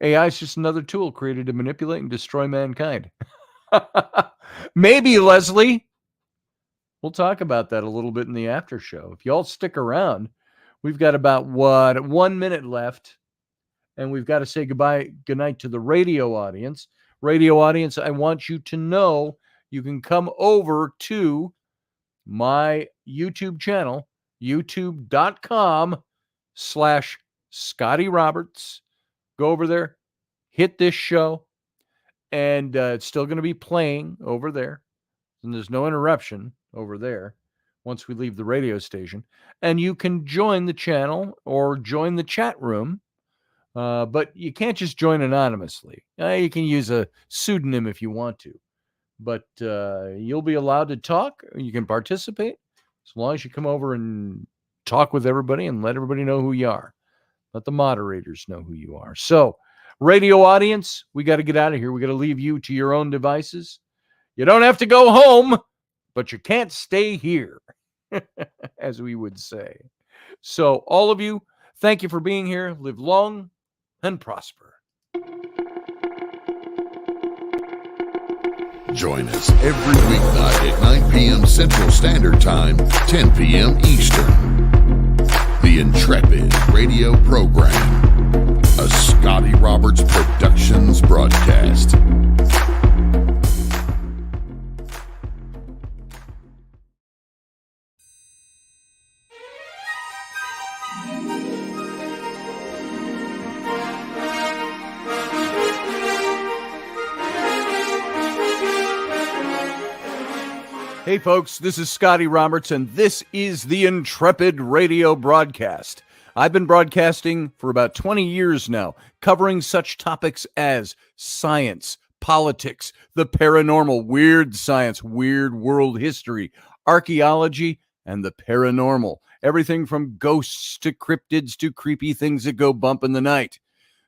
AI is just another tool created to manipulate and destroy mankind. Maybe, Leslie. We'll talk about that a little bit in the after show. If y'all stick around, we've got about 1 minute left, and we've got to say goodnight to the radio audience. Radio audience, I want you to know you can come over to my YouTube channel, youtube.com/Scotty Roberts. Go over there, hit this show, and it's still going to be playing over there. And there's no interruption over there once we leave the radio station. And you can join the channel or join the chat room, but you can't just join anonymously. You can use a pseudonym if you want to. But you'll be allowed to talk. You can participate as long as you come over and talk with everybody and let everybody know who you are. Let the moderators know who you are. So, radio audience, we got to get out of here. We got to leave you to your own devices. You don't have to go home, but you can't stay here, as we would say. So, all of you, thank you for being here. Live long and prosper. Join us every weeknight at 9 p.m. Central Standard Time, 10 p.m. Eastern. The Intrepid radio program, a Scotty Roberts Productions broadcast. Hey folks, this is Scotty Roberts, and this is the Intrepid radio broadcast. I've been broadcasting for about 20 years now, covering such topics as science, politics, the paranormal, weird science, weird world history, archaeology, and the paranormal. Everything from ghosts to cryptids to creepy things that go bump in the night.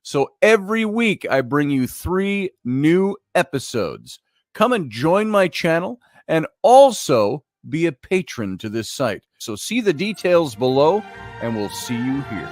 So every week I bring you 3 new episodes. Come and join my channel and also be a patron to this site. So see the details below, and we'll see you here.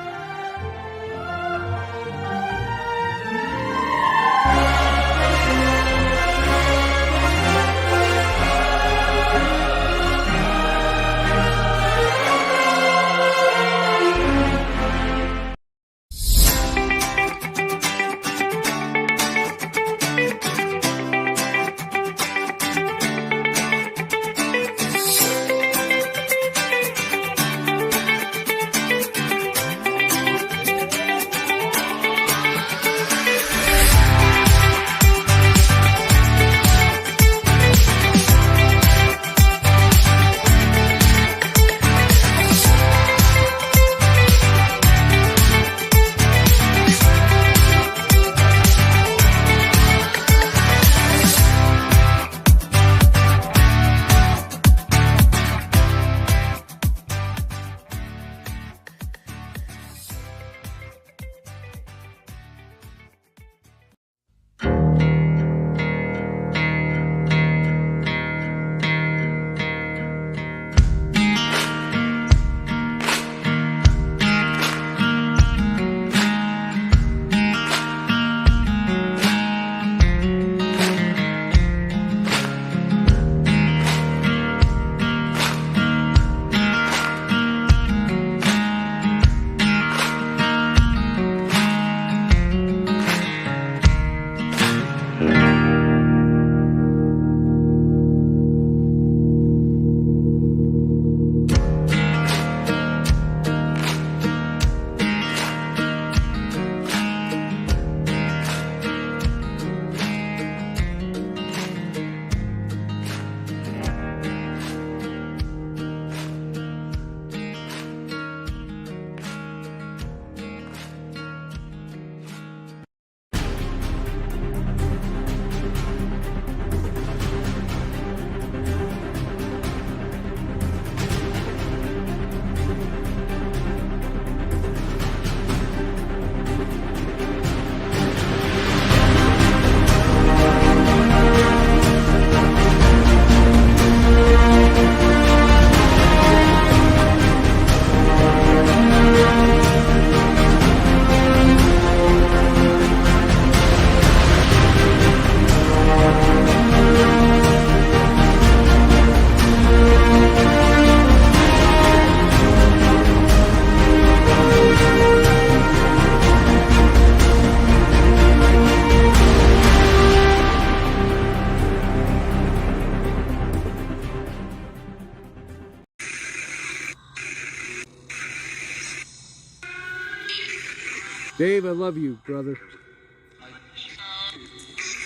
Dave, I love you, brother.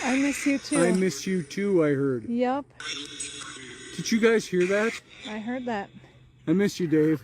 I miss you too. I miss you too, I heard. Yep. Did you guys hear that? I heard that. I miss you, Dave.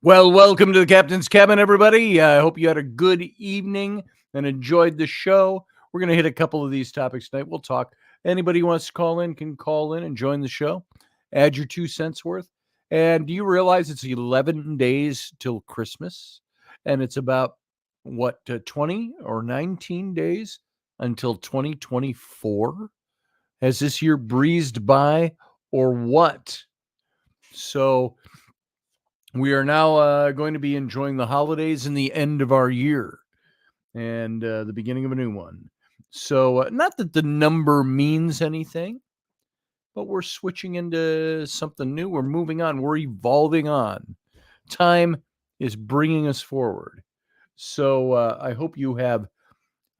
Well, welcome to the Captain's Cabin, everybody. I hope you had a good evening and enjoyed the show. We're going to hit a couple of these topics tonight. We'll talk. Anybody who wants to call in can call in and join the show. Add your 2 cents worth. And do you realize it's 11 days till Christmas? And it's about, 20 or 19 days until 2024? Has this year breezed by or what? So we are now going to be enjoying the holidays and the end of our year and the beginning of a new one. So not that the number means anything, but we're switching into something new. We're moving on. We're evolving on. Time is bringing us forward. So I hope you have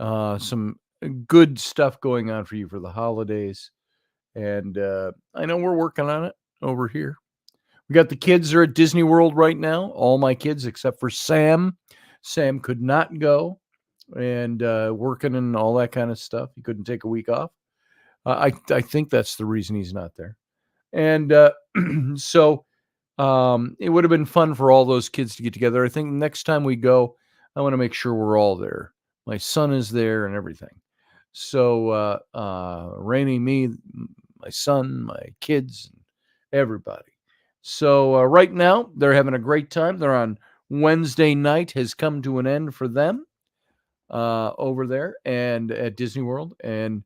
some good stuff going on for you for the holidays. And I know we're working on it over here. We got the kids are at Disney World right now. All my kids except for Sam. Sam could not go and working and all that kind of stuff. He couldn't take a week off. I think that's the reason he's not there. And so it would have been fun for all those kids to get together. I think next time we go, I want to make sure we're all there. My son is there and everything. So Rainey, me, my son, my kids, everybody. So right now, they're having a great time. They're on Wednesday night has come to an end for them over there and at Disney World. And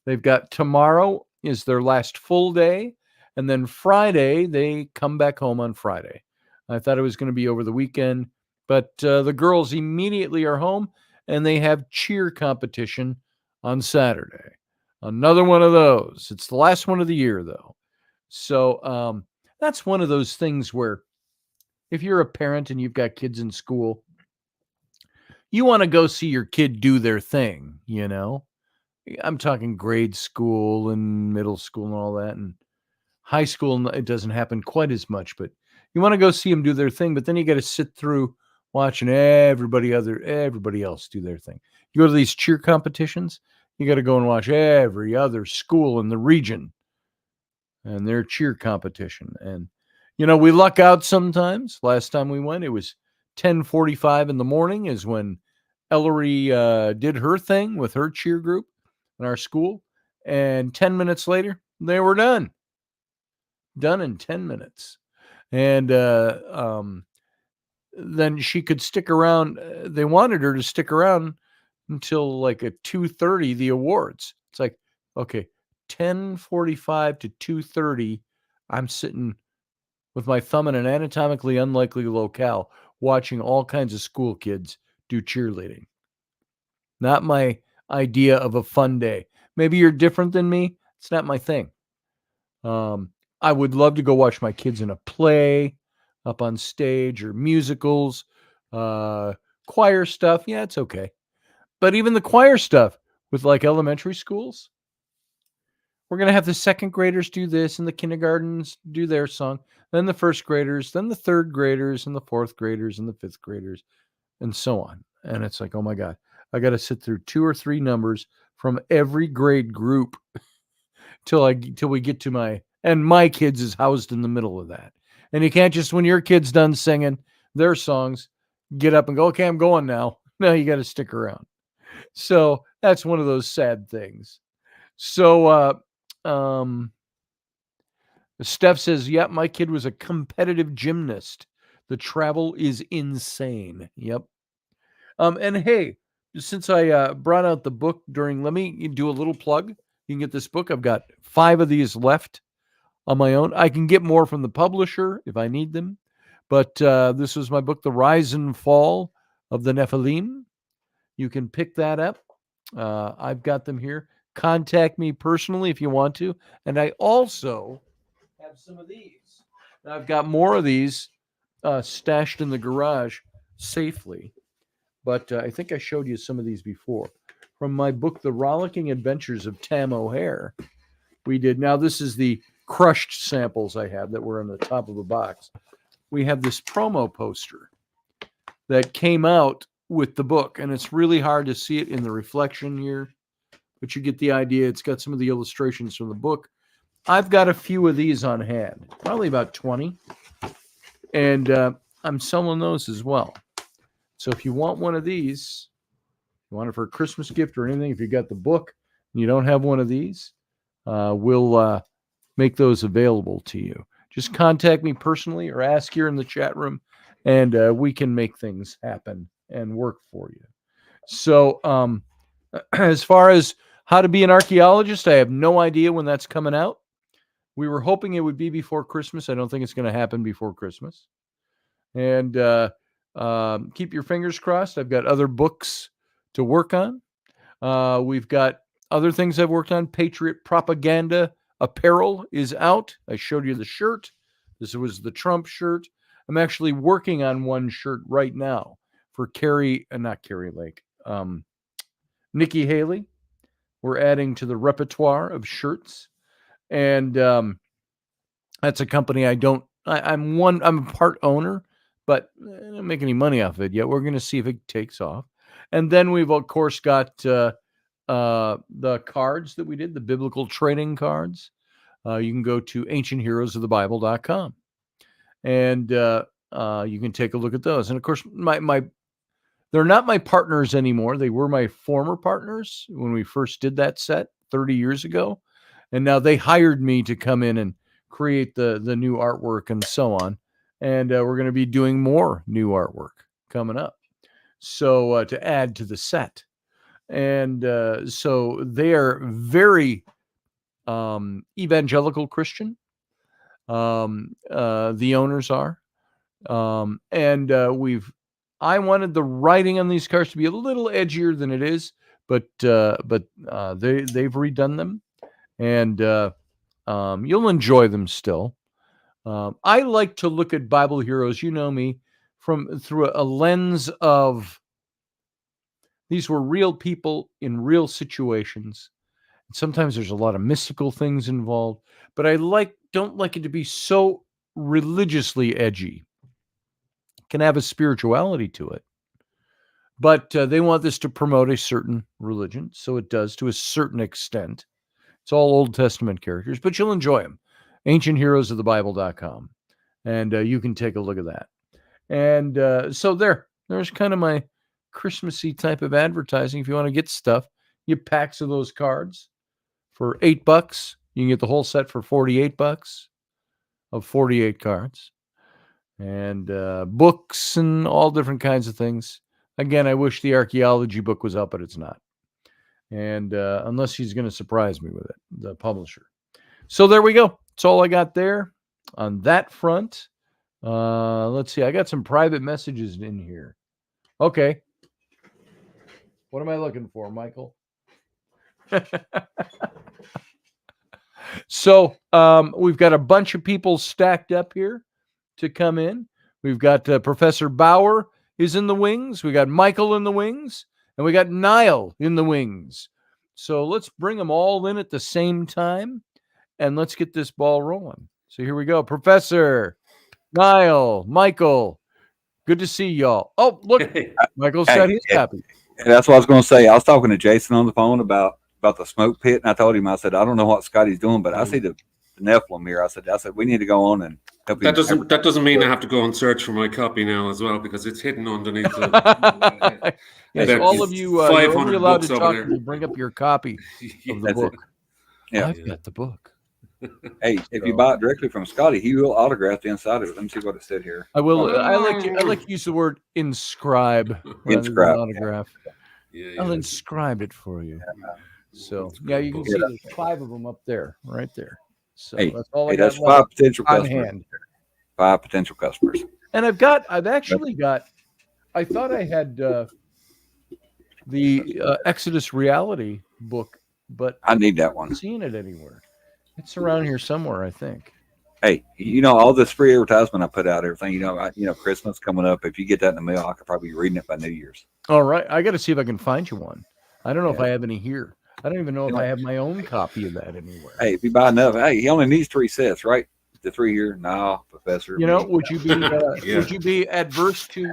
they've got tomorrow is their last full day. And then Friday, they come back home on Friday. I thought it was going to be over the weekend. But the girls immediately are home and they have cheer competition on Saturday. Another one of those. It's the last one of the year, though. So that's one of those things where if you're a parent and you've got kids in school, you want to go see your kid do their thing, you know? I'm talking grade school and middle school and all that. And high school, it doesn't happen quite as much, but you want to go see them do their thing, but then you got to sit through watching everybody else do their thing. You go to these cheer competitions, you got to go and watch every other school in the region and their cheer competition. And, you know, we luck out sometimes. Last time we went, it was 10:45 in the morning is when Ellery did her thing with her cheer group in our school. And 10 minutes later, they were done. Done in 10 minutes. And then she could stick around. They wanted her to stick around until like at 2:30, the awards. It's like, okay, 10:45 to 2:30, I'm sitting with my thumb in an anatomically unlikely locale watching all kinds of school kids do cheerleading. Not my idea of a fun day. Maybe you're different than me. It's not my thing. I would love to go watch my kids in a play up on stage or musicals, choir stuff. Yeah, it's okay. But even the choir stuff with like elementary schools, we're going to have the second graders do this and the kindergartens do their song, then the first graders, then the third graders and the fourth graders and the fifth graders and so on. And it's like, oh my God, I got to sit through 2 or 3 numbers from every grade group till we get to my kids is housed in the middle of that. And you can't just, when your kid's done singing their songs, get up and go, okay, I'm going now. No, you got to stick around. So that's one of those sad things. So Steph says, yep, my kid was a competitive gymnast. The travel is insane. Yep. And hey, since I brought out the book let me do a little plug. You can get this book. I've got 5 of these left on my own. I can get more from the publisher if I need them. But this was my book, The Rise and Fall of the Nephilim. You can pick that up. I've got them here. Contact me personally if you want to. And I also have some of these. Now, I've got more of these stashed in the garage safely. But I think I showed you some of these before. From my book, The Rollicking Adventures of Tam O'Hare, we did. Now, this is the crushed samples I have that were on the top of a box. We have this promo poster that came out with the book, and it's really hard to see it in the reflection here, but you get the idea. It's got some of the illustrations from the book. I've got a few of these on hand, probably about 20, and I'm selling those as well. So if you want one of these, you want it for a Christmas gift or anything, if you got the book and you don't have one of these, we'll make those available to you. Just contact me personally or ask here in the chat room, and we can make things happen and work for you. So as far as how to be an archaeologist, I have no idea when that's coming out. We were hoping it would be before Christmas. I don't think it's going to happen before Christmas. And keep your fingers crossed. I've got other books to work on. We've got other things I've worked on. Patriot Propaganda Apparel is out. I showed you the shirt. This was the Trump shirt. I'm actually working on one shirt right now for Nikki Haley. We're adding to the repertoire of shirts. And that's a company I'm a part owner, but I don't make any money off of it yet. We're going to see if it takes off. And then we've, of course, got the cards that we did, the biblical trading cards. You can go to ancientheroesofthebible.com and you can take a look at those. And of course, they're not my partners anymore. They were my former partners when we first did that set 30 years ago. And now they hired me to come in and create the new artwork and so on. And we're going to be doing more new artwork coming up. So to add to the set. And so they are very evangelical Christian. The owners are. I wanted the writing on these cards to be a little edgier than it is, but they've redone them. And you'll enjoy them still. I like to look at Bible heroes, you know me, through a lens of these were real people in real situations. Sometimes there's a lot of mystical things involved, but I don't like it to be so religiously edgy. It can have a spirituality to it. But they want this to promote a certain religion, so it does to a certain extent. It's all Old Testament characters, but you'll enjoy them. ancientheroesofthebible.com. And you can take a look at that. And so there's kind of my Christmassy type of advertising. If you want to get stuff, you get packs of those cards for $8. You can get the whole set for $48 of 48 cards. And books and all different kinds of things. Again, I wish the archaeology book was up, but it's not. And unless he's going to surprise me with it, the publisher. So there we go. That's all I got there on that front. Let's see. I got some private messages in here. Okay. What am I looking for, Michael? So we've got a bunch of people stacked up here to come in. We've got Professor Bauer is in the wings. We got Michael in the wings. And we got Niall in the wings. So let's bring them all in at the same time. And let's get this ball rolling. So here we go. Professor, Niall, Michael. Good to see y'all. Oh, look. Michael said he's happy. That's what I was going to say. I was talking to Jason on the phone about the smoke pit. And I told him, I said, I don't know what Scotty's doing, but I see the Nephilim here. I said, we need to go on and That doesn't mean I have to go and search for my copy now as well, because it's hidden underneath the Yes, about all of you, you're 500 only allowed to books over talk there. if you bring up your copy of the That's book. Yeah. I've got the book. Hey, if you buy it directly from Scotty, he will autograph the inside of it. Let me see what it said here. I will. I like to use the word inscribe rather Inscribe. than autograph. I'll inscribe it for you. So yeah, you can see there's 5 of them up there, right there. So Hey, that's all I got that's left 5 potential on customers. hand. 5 potential customers. And I've actually got. I thought I had the Exodus Reality book, but I need that I'm one. not seeing it anywhere. It's around here somewhere, I think. Hey, all this free advertisement I put out, everything. Christmas coming up. If you get that in the mail, I could probably be reading it by New Year's. All right, I got to see if I can find you one. I don't know if I have any here. I don't even know if I have my own copy of that anywhere. Hey, if you buy enough, hey, he only needs 3 sets, right? The 3 here, no, Professor. Would you be would you be adverse to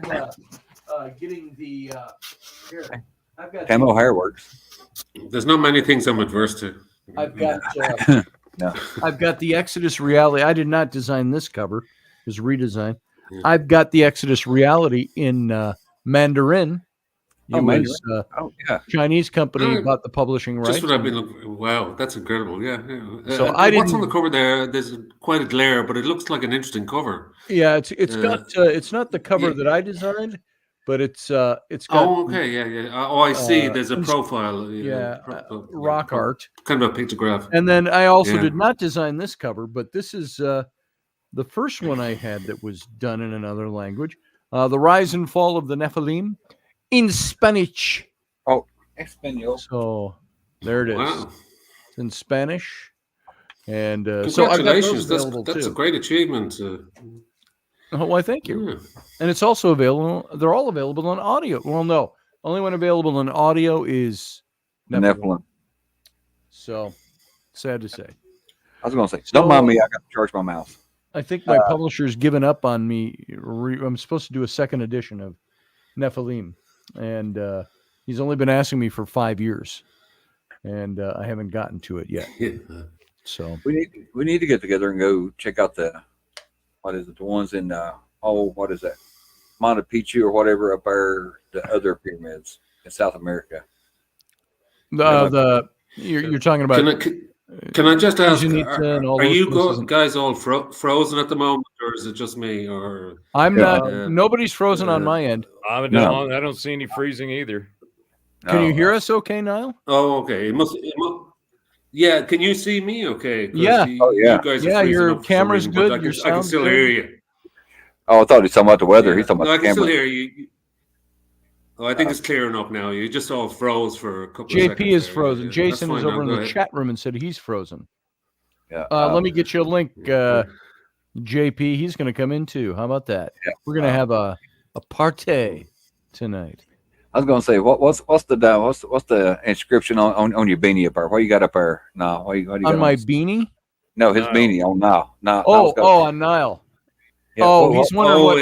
getting the? Here, I've got Camo hair works. There's not many things I'm adverse to. I've got No. I've got the Exodus Reality. I did not design this cover; it was redesigned. I've got the Exodus Reality in Mandarin. Chinese company bought the publishing rights. Just what I've been looking. Wow, that's incredible. Yeah. So what's on the cover there? There's quite a glare, but it looks like an interesting cover. Yeah, it's got it's not the cover that I designed, but it's got. Oh, okay, yeah. Oh, I see. There's a profile. Rock art, kind of a pictograph. And then I also did not design this cover, but this is the first one I had that was done in another language. The Rise and Fall of the Nephilim in Spanish. Oh, Espanol. So there it is. Wow. It's in Spanish. And congratulations. So that's a great achievement. Oh, why, thank you. Yeah. And it's also available. They're all available on audio. Well, no, only one available on audio is Nephilim. So sad to say. I was going to say, don't mind me. I got to charge my mouse. I think my publisher's given up on me. I'm supposed to do a second edition of Nephilim, and he's only been asking me for 5 years, and I haven't gotten to it yet. So we need to get together and go check out the ones in what is that, Machu Picchu or whatever, up there, the other pyramids in South America. You're talking about. Can I just ask? Are you guys all frozen at the moment, or is it just me? Or I'm not. Nobody's frozen on my end. I don't see any freezing either. Can you hear us? Okay, Niall. Oh, okay. It must. Yeah. Can you see me? Okay. Yeah. You guys are your camera's good. I can still hear you. Oh, I thought he was talking about the weather. He's talking about the camera. I can still hear you. Oh, I think it's clearing up now. You just all froze for a couple of seconds. JP is frozen. Jason is over in the chat room and said he's frozen. Yeah. Let me get you a link, JP. He's going to come in too. How about that? Yeah. We're going to have a party tonight. I was going to say, what's the inscription on your beanie up there? What you got up there? No, what you got on my beanie? No, his beanie on Niall. On Niall. Yeah, he's wondering what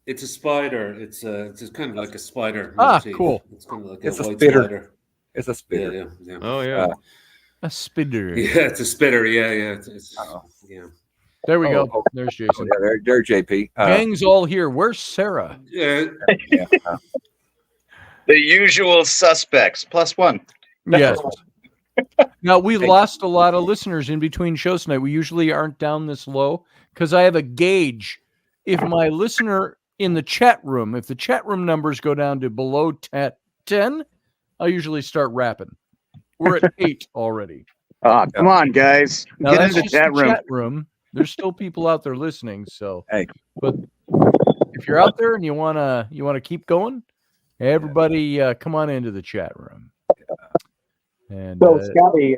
it's a spider. It's kind of like a spider. Cool. It's kind of like a white spitter. Spider. It's a spitter. Yeah. Oh yeah. A spitter. Yeah, it's a spitter. Yeah. Yeah. There we go. There's Jason. There, JP. Gang's all here. Where's Sarah? Yeah. The usual suspects. +1. Yes. Now, we lost a lot of listeners in between shows tonight. We usually aren't down this low because I have a gauge. If my listener in the chat room, if the chat room numbers go down to below 10, I usually start rapping. We're at 8 already. Come on, guys. Now, get that's into the chat room. There's still people out there listening. So, hey, but if you're out there and you wanna keep going, everybody come on into the chat room. And so, Scotty,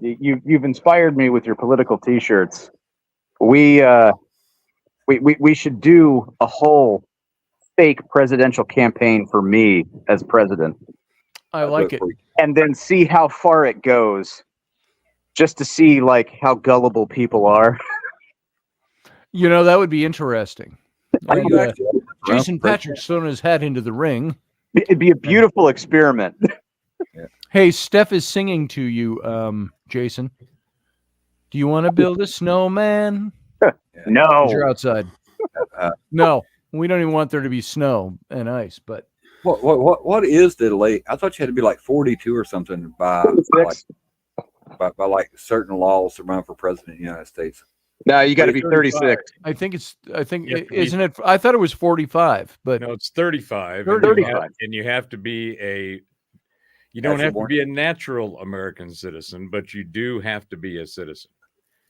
you've inspired me with your political T-shirts. We should do a whole fake presidential campaign for me as president. I like it. And then see how far it goes, just to see like how gullible people are. That would be interesting. Jason Patrick's thrown his hat into the ring. It'd be a beautiful experiment. Hey, Steph is singing to you, Jason. Do you want to build a snowman? No. You're outside. No, we don't even want there to be snow and ice. But what is the late? I thought you had to be like 42 or something by like certain laws to run for president of the United States. No, you got to be 36. I think isn't it? I thought it was 45, but no, it's 35. 35. And you have to be you don't have to be a natural American citizen, but you do have to be a citizen.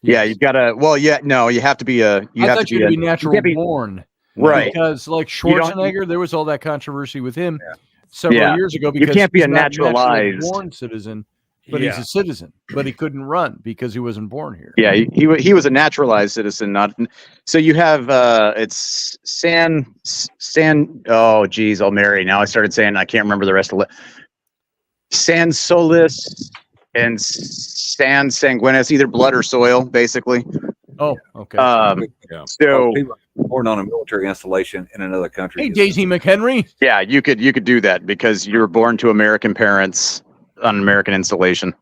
Yeah, you've got to. Well, yeah, no, you have to be a. You have to be natural born, right? Because like Schwarzenegger, there was all that controversy with him several years ago because you can't be he's a not naturalized born citizen, but he's a citizen. But he couldn't run because he wasn't born here. Yeah, he was a naturalized citizen. Not so. You have it's San. Oh, geez, oh Mary. Now I started saying I can't remember the rest of it. San Solis and San Sanguinis, either blood or soil, basically. Oh, okay. So people born on a military installation in another country. Hey, Daisy McHenry. Yeah, you could do that because you were born to American parents on an American installation.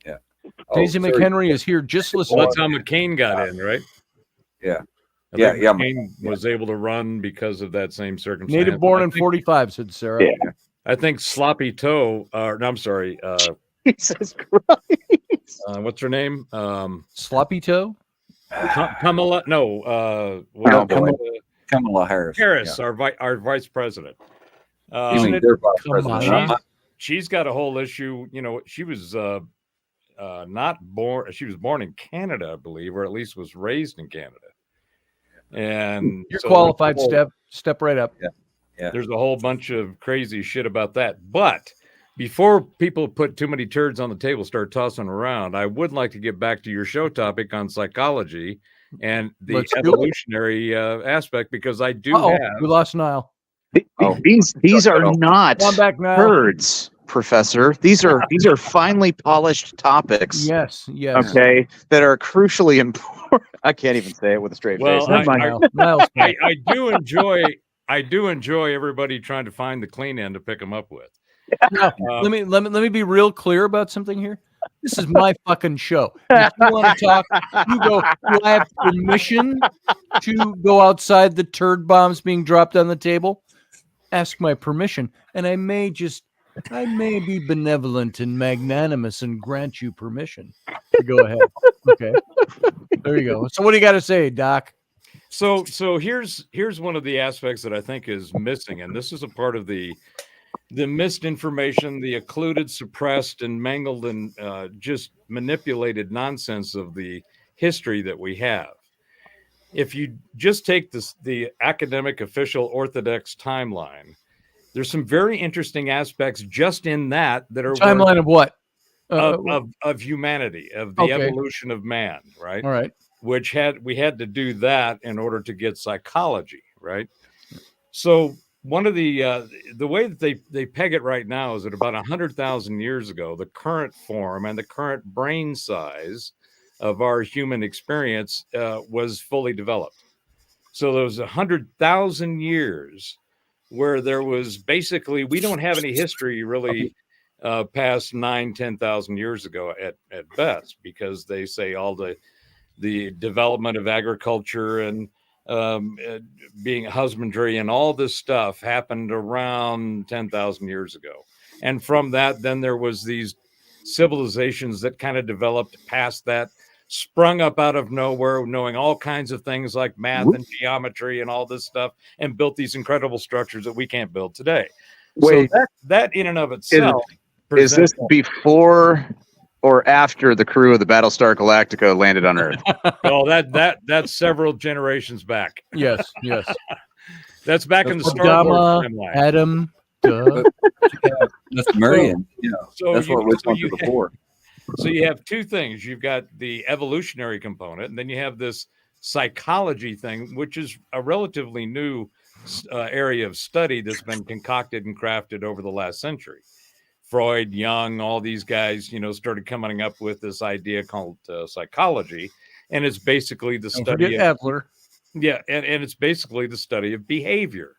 Yeah. Daisy McHenry is here just listening. Well, that's how McCain got in, right? Yeah. McCain was able to run because of that same circumstance. Native born in 45, said Sarah. Yeah. I think Sloppy Toe, no, I'm sorry. Jesus Christ. What's her name? Sloppy Toe? Kamala, no. Kamala Harris. Harris, our vice president. Isn't it Kamala? She's got a whole issue. You know, she was not born. She was born in Canada, I believe, or at least was raised in Canada. And you're qualified. Step right up. Yeah. There's a whole bunch of crazy shit about that. But before people put too many turds on the table, start tossing around, I would like to get back to your show topic on psychology and the evolutionary aspect, because I do have. We lost Niall. These are not turds, Professor. These are finely polished topics. Yes. Okay, that are crucially important. I can't even say it with a straight face. I do enjoy everybody trying to find the clean end to pick them up with. Now, let me be real clear about something here. This is my fucking show. If you want to talk, you go. Do I have permission to go outside the turd bombs being dropped on the table? Ask my permission, and I may be benevolent and magnanimous and grant you permission to go ahead. Okay, there you go. So what do you got to say, Doc? So here's one of the aspects that I think is missing, and this is a part of the misinformation, the occluded, suppressed, and mangled and just manipulated nonsense of the history that we have. If you just take the academic, official, orthodox timeline, there's some very interesting aspects just in that are timeline of what? Of humanity, of the evolution of man, right? All right. Which we had to do that in order to get psychology, right? So one of the way that they peg it right now is that about 100,000 years ago, the current form and the current brain size of our human experience was fully developed. So there was 100,000 years where there was basically, we don't have any history really past 10,000 years ago at best, because they say all the development of agriculture and being husbandry and all this stuff happened around 10,000 years ago. And from that, then there was these civilizations that kind of developed past that, sprung up out of nowhere, knowing all kinds of things like math and geometry and all this stuff, and built these incredible structures that we can't build today. Wait, so that in and of itself is this before or after the crew of the Battlestar Galactica landed on Earth? Oh, that's several generations back. Yes. That's back in the Star Wars timeline. Adam. That's Marion. So that's what we're talking before. So you have two things. You've got the evolutionary component, and then you have this psychology thing, which is a relatively new area of study that's been concocted and crafted over the last century. Freud, Jung, all these guys, started coming up with this idea called psychology, and it's basically the study of Adler. Yeah, and it's basically the study of behavior.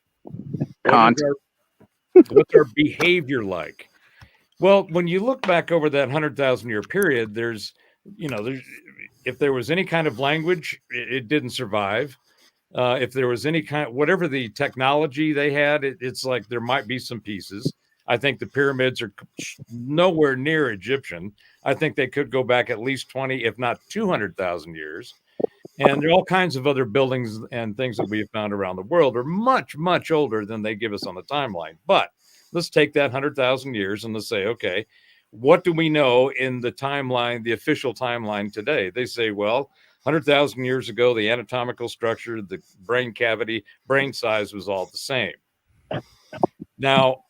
Kant. What's our behavior like? Well, when you look back over that 100,000 year period, there's if there was any kind of language, it didn't survive. If there was any kind, whatever the technology they had, it's like there might be some pieces. I think the pyramids are nowhere near Egyptian. I think they could go back at least 20, if not 200,000 years. And there are all kinds of other buildings and things that we have found around the world are much, much older than they give us on the timeline. But let's take that 100,000 years and let's say, okay, what do we know in the timeline, the official timeline today? They say, well, 100,000 years ago, the anatomical structure, the brain cavity, brain size was all the same. Now,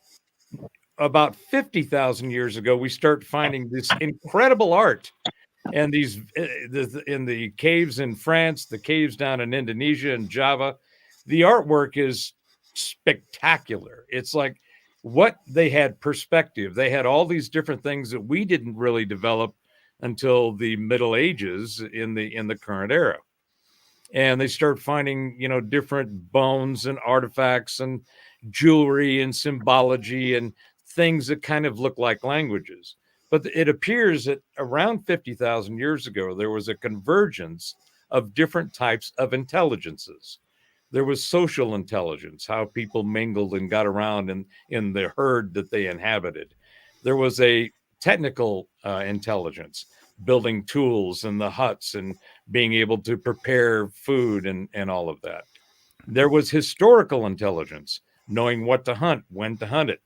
about 50,000 years ago, we start finding this incredible art. And these in the caves in France, the caves down in Indonesia and Java, the artwork is spectacular. It's like what they had perspective. They had all these different things that we didn't really develop until the Middle Ages in the current era. And they start finding, different bones and artifacts and jewelry and symbology and things that kind of look like languages. But it appears that around 50,000 years ago, there was a convergence of different types of intelligences. There was social intelligence, how people mingled and got around in the herd that they inhabited. There was a technical intelligence, building tools and the huts and being able to prepare food and all of that. There was historical intelligence, knowing what to hunt, when to hunt it,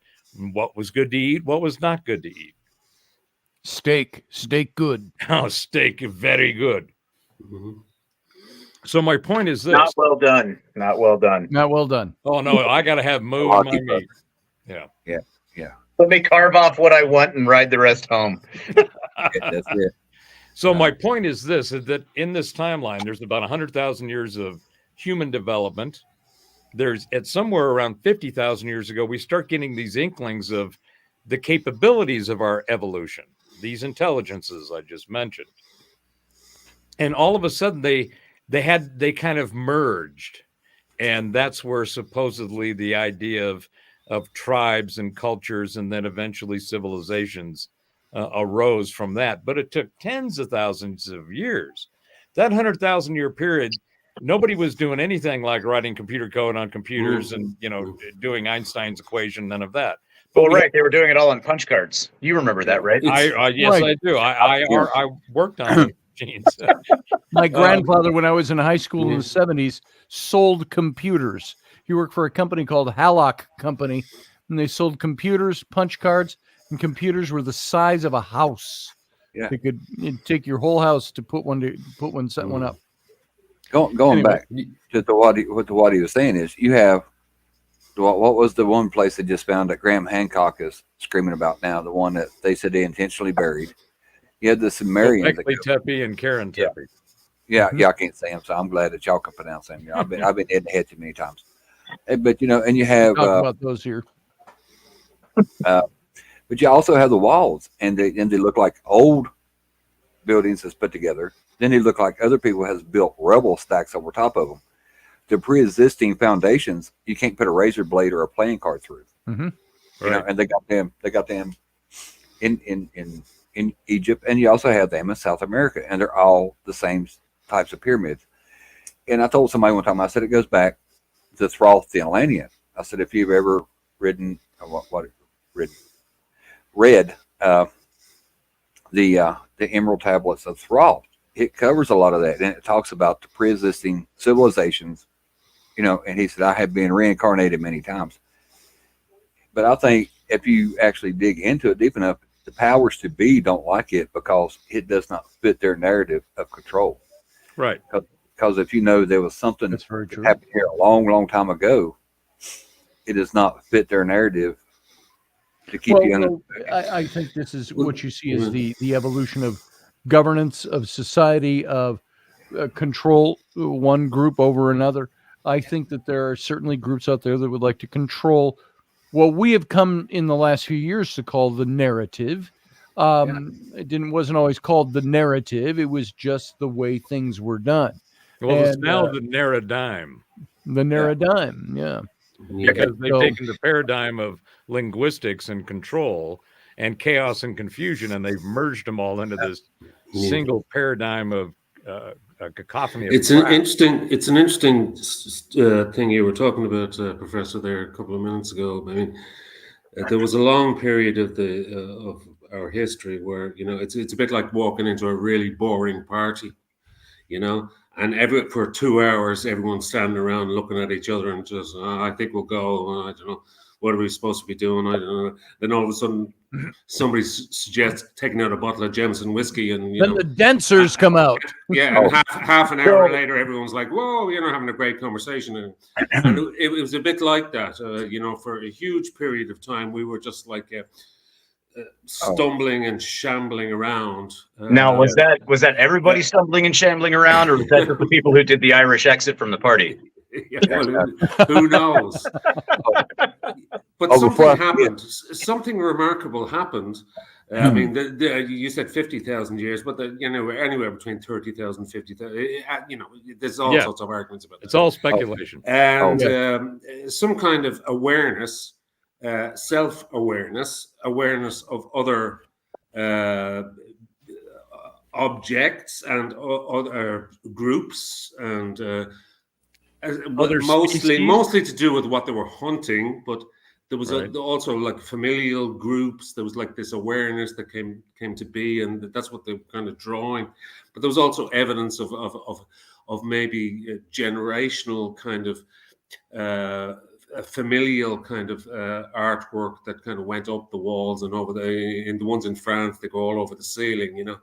what was good to eat, what was not good to eat. Steak good. Oh, steak, very good. Mm-hmm. So my point is this. Not well done. Oh, no, I got to have moo in my meat. Yeah. Let me carve off what I want and ride the rest home. That's it. So my point is this, is that in this timeline, there's about 100,000 years of human development. There's at somewhere around 50,000 years ago, we start getting these inklings of the capabilities of our evolution, these intelligences I just mentioned. And all of a sudden they kind of merged. And that's where supposedly the idea of tribes and cultures and then eventually civilizations arose from that. But it took tens of thousands of years. That 100,000 year period, nobody was doing anything like writing computer code on computers and, doing Einstein's equation, none of that. Well, right. They were doing it all on punch cards. You remember that, right? Yes, right. I do. I worked on machines. My grandfather, when I was in high school in the 70s, sold computers. He worked for a company called Hallock Company, and they sold computers, punch cards, and computers were the size of a house. Yeah, it'd take your whole house to set one up. Going back to what he was saying is, you have what was the one place they just found that Graham Hancock is screaming about now, the one that they said they intentionally buried. You had the Sumerians, Tepe and Karen Tepe. Yeah, I can't say them, so I'm glad that y'all can pronounce them. I've been in the head too many times. But and you have talk about those here. But you also have the walls, and they look like old buildings that's put together. Then they look like other people has built rubble stacks over top of them. The pre-existing foundations, you can't put a razor blade or a playing card through. Mm-hmm. Right. And they got them in Egypt, and you also have them in South America, and they're all the same types of pyramids. And I told somebody one time, I said it goes back to Throth the Atlantean. I said, if you've ever read the Emerald Tablets of Throth, it covers a lot of that, and it talks about the pre-existing civilizations, and he said, I have been reincarnated many times. But I think if you actually dig into it deep enough, the powers to be don't like it because it does not fit their narrative of control. Right. Because if there was something that happened here a long, long time ago, it does not fit their narrative to keep you under. I think this is what you see is the evolution of governance, of society, of control one group over another. I think that there are certainly groups out there that would like to control what we have come in the last few years to call the narrative. It wasn't always called the narrative. It was just the way things were done. Well, it's now the narrative. The narrative, yeah. Because they've taken the paradigm of linguistics and control and chaos and confusion, and they've merged them all into this single paradigm of a cacophony of It's crap. an interesting thing you were talking about, Professor, there a couple of minutes ago. I mean, there was a long period of our history where, you know, it's a bit like walking into a really boring party, you know, and for 2 hours everyone's standing around looking at each other and just, I think we'll go. I don't know, what are we supposed to be doing? I don't know. Then all of a sudden, somebody suggests taking out a bottle of Jameson whiskey, and then the dancers come out. Yeah, and half an hour later, everyone's like, "Whoa, you know, having a great conversation." And it was a bit like that, you know, for a huge period of time. We were just like stumbling and shambling around. Now, was that everybody stumbling and shambling around, or was that just the people who did the Irish exit from the party? Yeah, well, who knows? But something happened. Something remarkable happened. I mean, you said 50,000 years, but you know, anywhere between 30,000 and 50,000. You know, there's all sorts of arguments about that. It's all speculation. And some kind of awareness, self-awareness, awareness of other objects and other groups, and mostly to do with what they were hunting, but there was also like familial groups. There was like this awareness that came to be, and that's what they were kind of drawing. But there was also evidence of maybe generational kind of a familial kind of artwork that kind of went up the walls and in the ones in France, they go all over the ceiling, you know,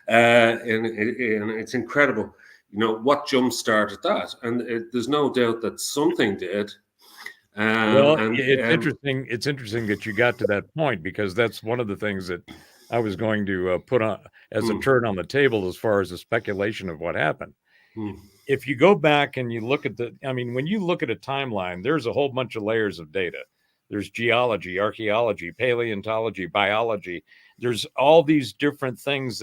and it's incredible. You know, what jump started that? And there's no doubt that something did. It's interesting. It's interesting that you got to that point, because that's one of the things that I was going to put on as a turn on the table as far as the speculation of what happened. If you go back and you look at when you look at a timeline, there's a whole bunch of layers of data. There's geology, archaeology, paleontology, biology. There's all these different things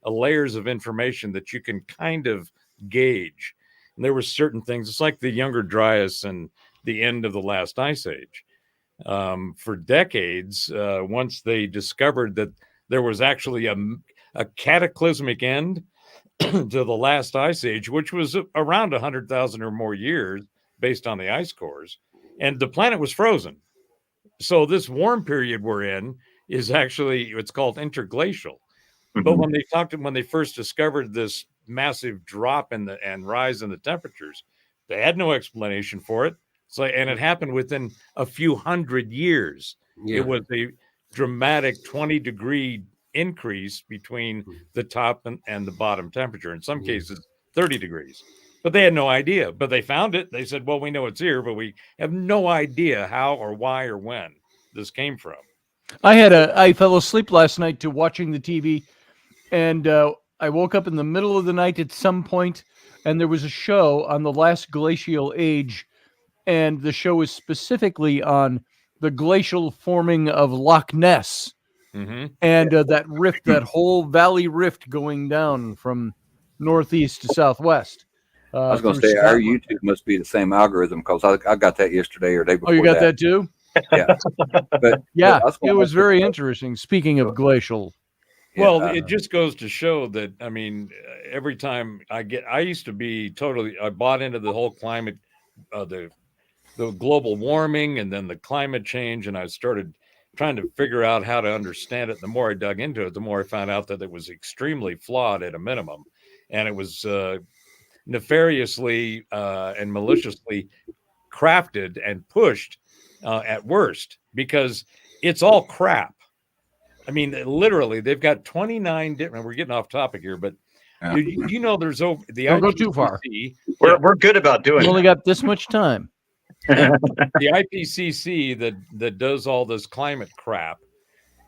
layers of information that you can kind of gauge. And there were certain things. It's like the Younger Dryas and the end of the last ice age. For decades, once they discovered that there was actually a cataclysmic end to the last ice age, which was around 100,000 or more years based on the ice cores, and the planet was frozen. So this warm period we're in is actually, it's called interglacial. But when they first discovered this massive drop and rise in the temperatures, they had no explanation for it. So, and it happened within a few hundred years. Yeah. It was a dramatic 20-degree increase between the top and the bottom temperature. In some cases, 30 degrees. But they had no idea. But they found it. They said, well, we know it's here, but we have no idea how or why or when this came from. I fell asleep last night to watching the TV, and I woke up in the middle of the night at some point, and there was a show on the last glacial age, and the show is specifically on the glacial forming of Loch Ness, and that rift, that whole valley rift going down from northeast to southwest. I was going to say, Scotland. Our YouTube must be the same algorithm, because I got that yesterday or day before. Oh, you got that too? Yeah. But it was very interesting. Speaking of glacial. Well, it just goes to show that, I mean, every time I used to be I bought into the whole climate, the global warming and then the climate change. And I started trying to figure out how to understand it. The more I dug into it, the more I found out that it was extremely flawed at a minimum. And it was nefariously and maliciously crafted and pushed at worst, because it's all crap. I mean, literally, they've got 29 different. We're getting off topic here, but you know, there's over the. Don't go too far. We're good about doing. We only got this much time. The IPCC that does all this climate crap.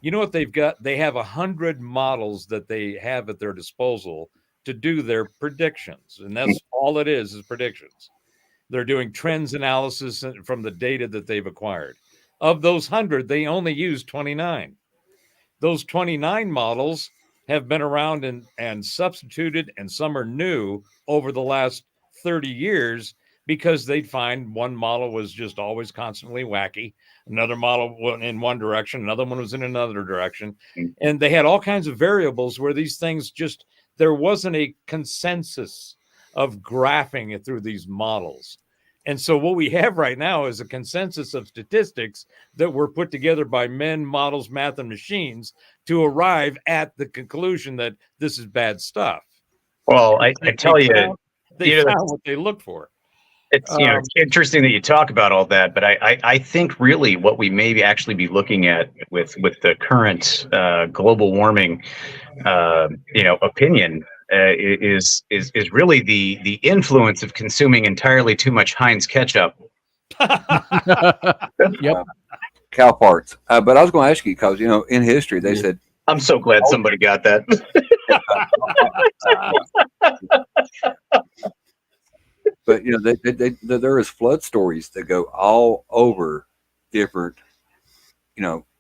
You know what they've got? They have 100 models that they have at their disposal to do their predictions, and that's all it is predictions. They're doing trends analysis from the data that they've acquired. Of those 100, they only use 29. Those 29 models have been around and substituted, and some are new over the last 30 years, because they'd find one model was just always constantly wacky. Another model went in one direction, another one was in another direction. And they had all kinds of variables where these things there wasn't a consensus of graphing it through these models. And so what we have right now is a consensus of statistics that were put together by men, models, math, and machines to arrive at the conclusion that this is bad stuff. Well, I tell you, they found what they look for. It's it's interesting that you talk about all that, but I think really what we may actually be looking at with the current global warming opinion is really the influence of consuming entirely too much Heinz ketchup. Yep. Cow parts. But I was going to ask you because in history they said. I'm so glad somebody got that. But there is flood stories that go all over different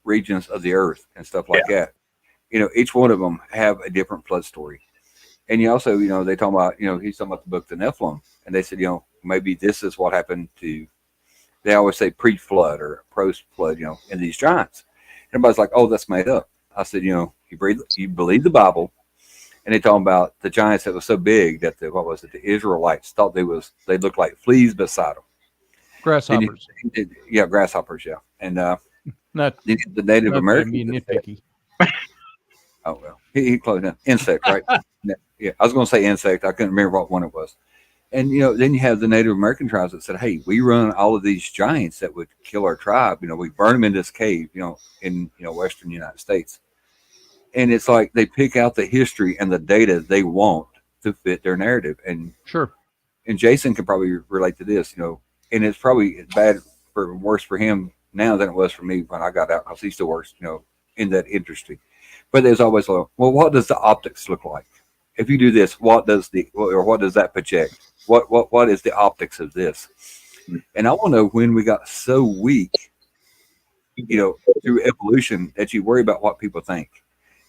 regions of the earth and stuff like that. Each one of them have a different flood story. And you also they talk about he's talking about the book The Nephilim, and they said maybe this is what happened to. They always say pre-flood or post-flood in these giants. Everybody's like, oh, that's made up. I said you believe the Bible. And they talking about the giants that were so big that the Israelites thought they looked like fleas beside them. Grasshoppers. Grasshoppers. Yeah, and not the Native Americans. Oh well, he closed down. Insect, right? Yeah, I was going to say insect. I couldn't remember what one it was. And then you have the Native American tribes that said, "Hey, we run all of these giants that would kill our tribe. We burn them in this cave, in western United States." And it's like they pick out the history and the data they want to fit their narrative. And sure. And Jason can probably relate to this, and it's probably worse for him now than it was for me when I got out, because he still works, in that industry. But there's always well, what does the optics look like? If you do this, what does that project? What is the optics of this? And I want to know when we got so weak, through evolution, that you worry about what people think.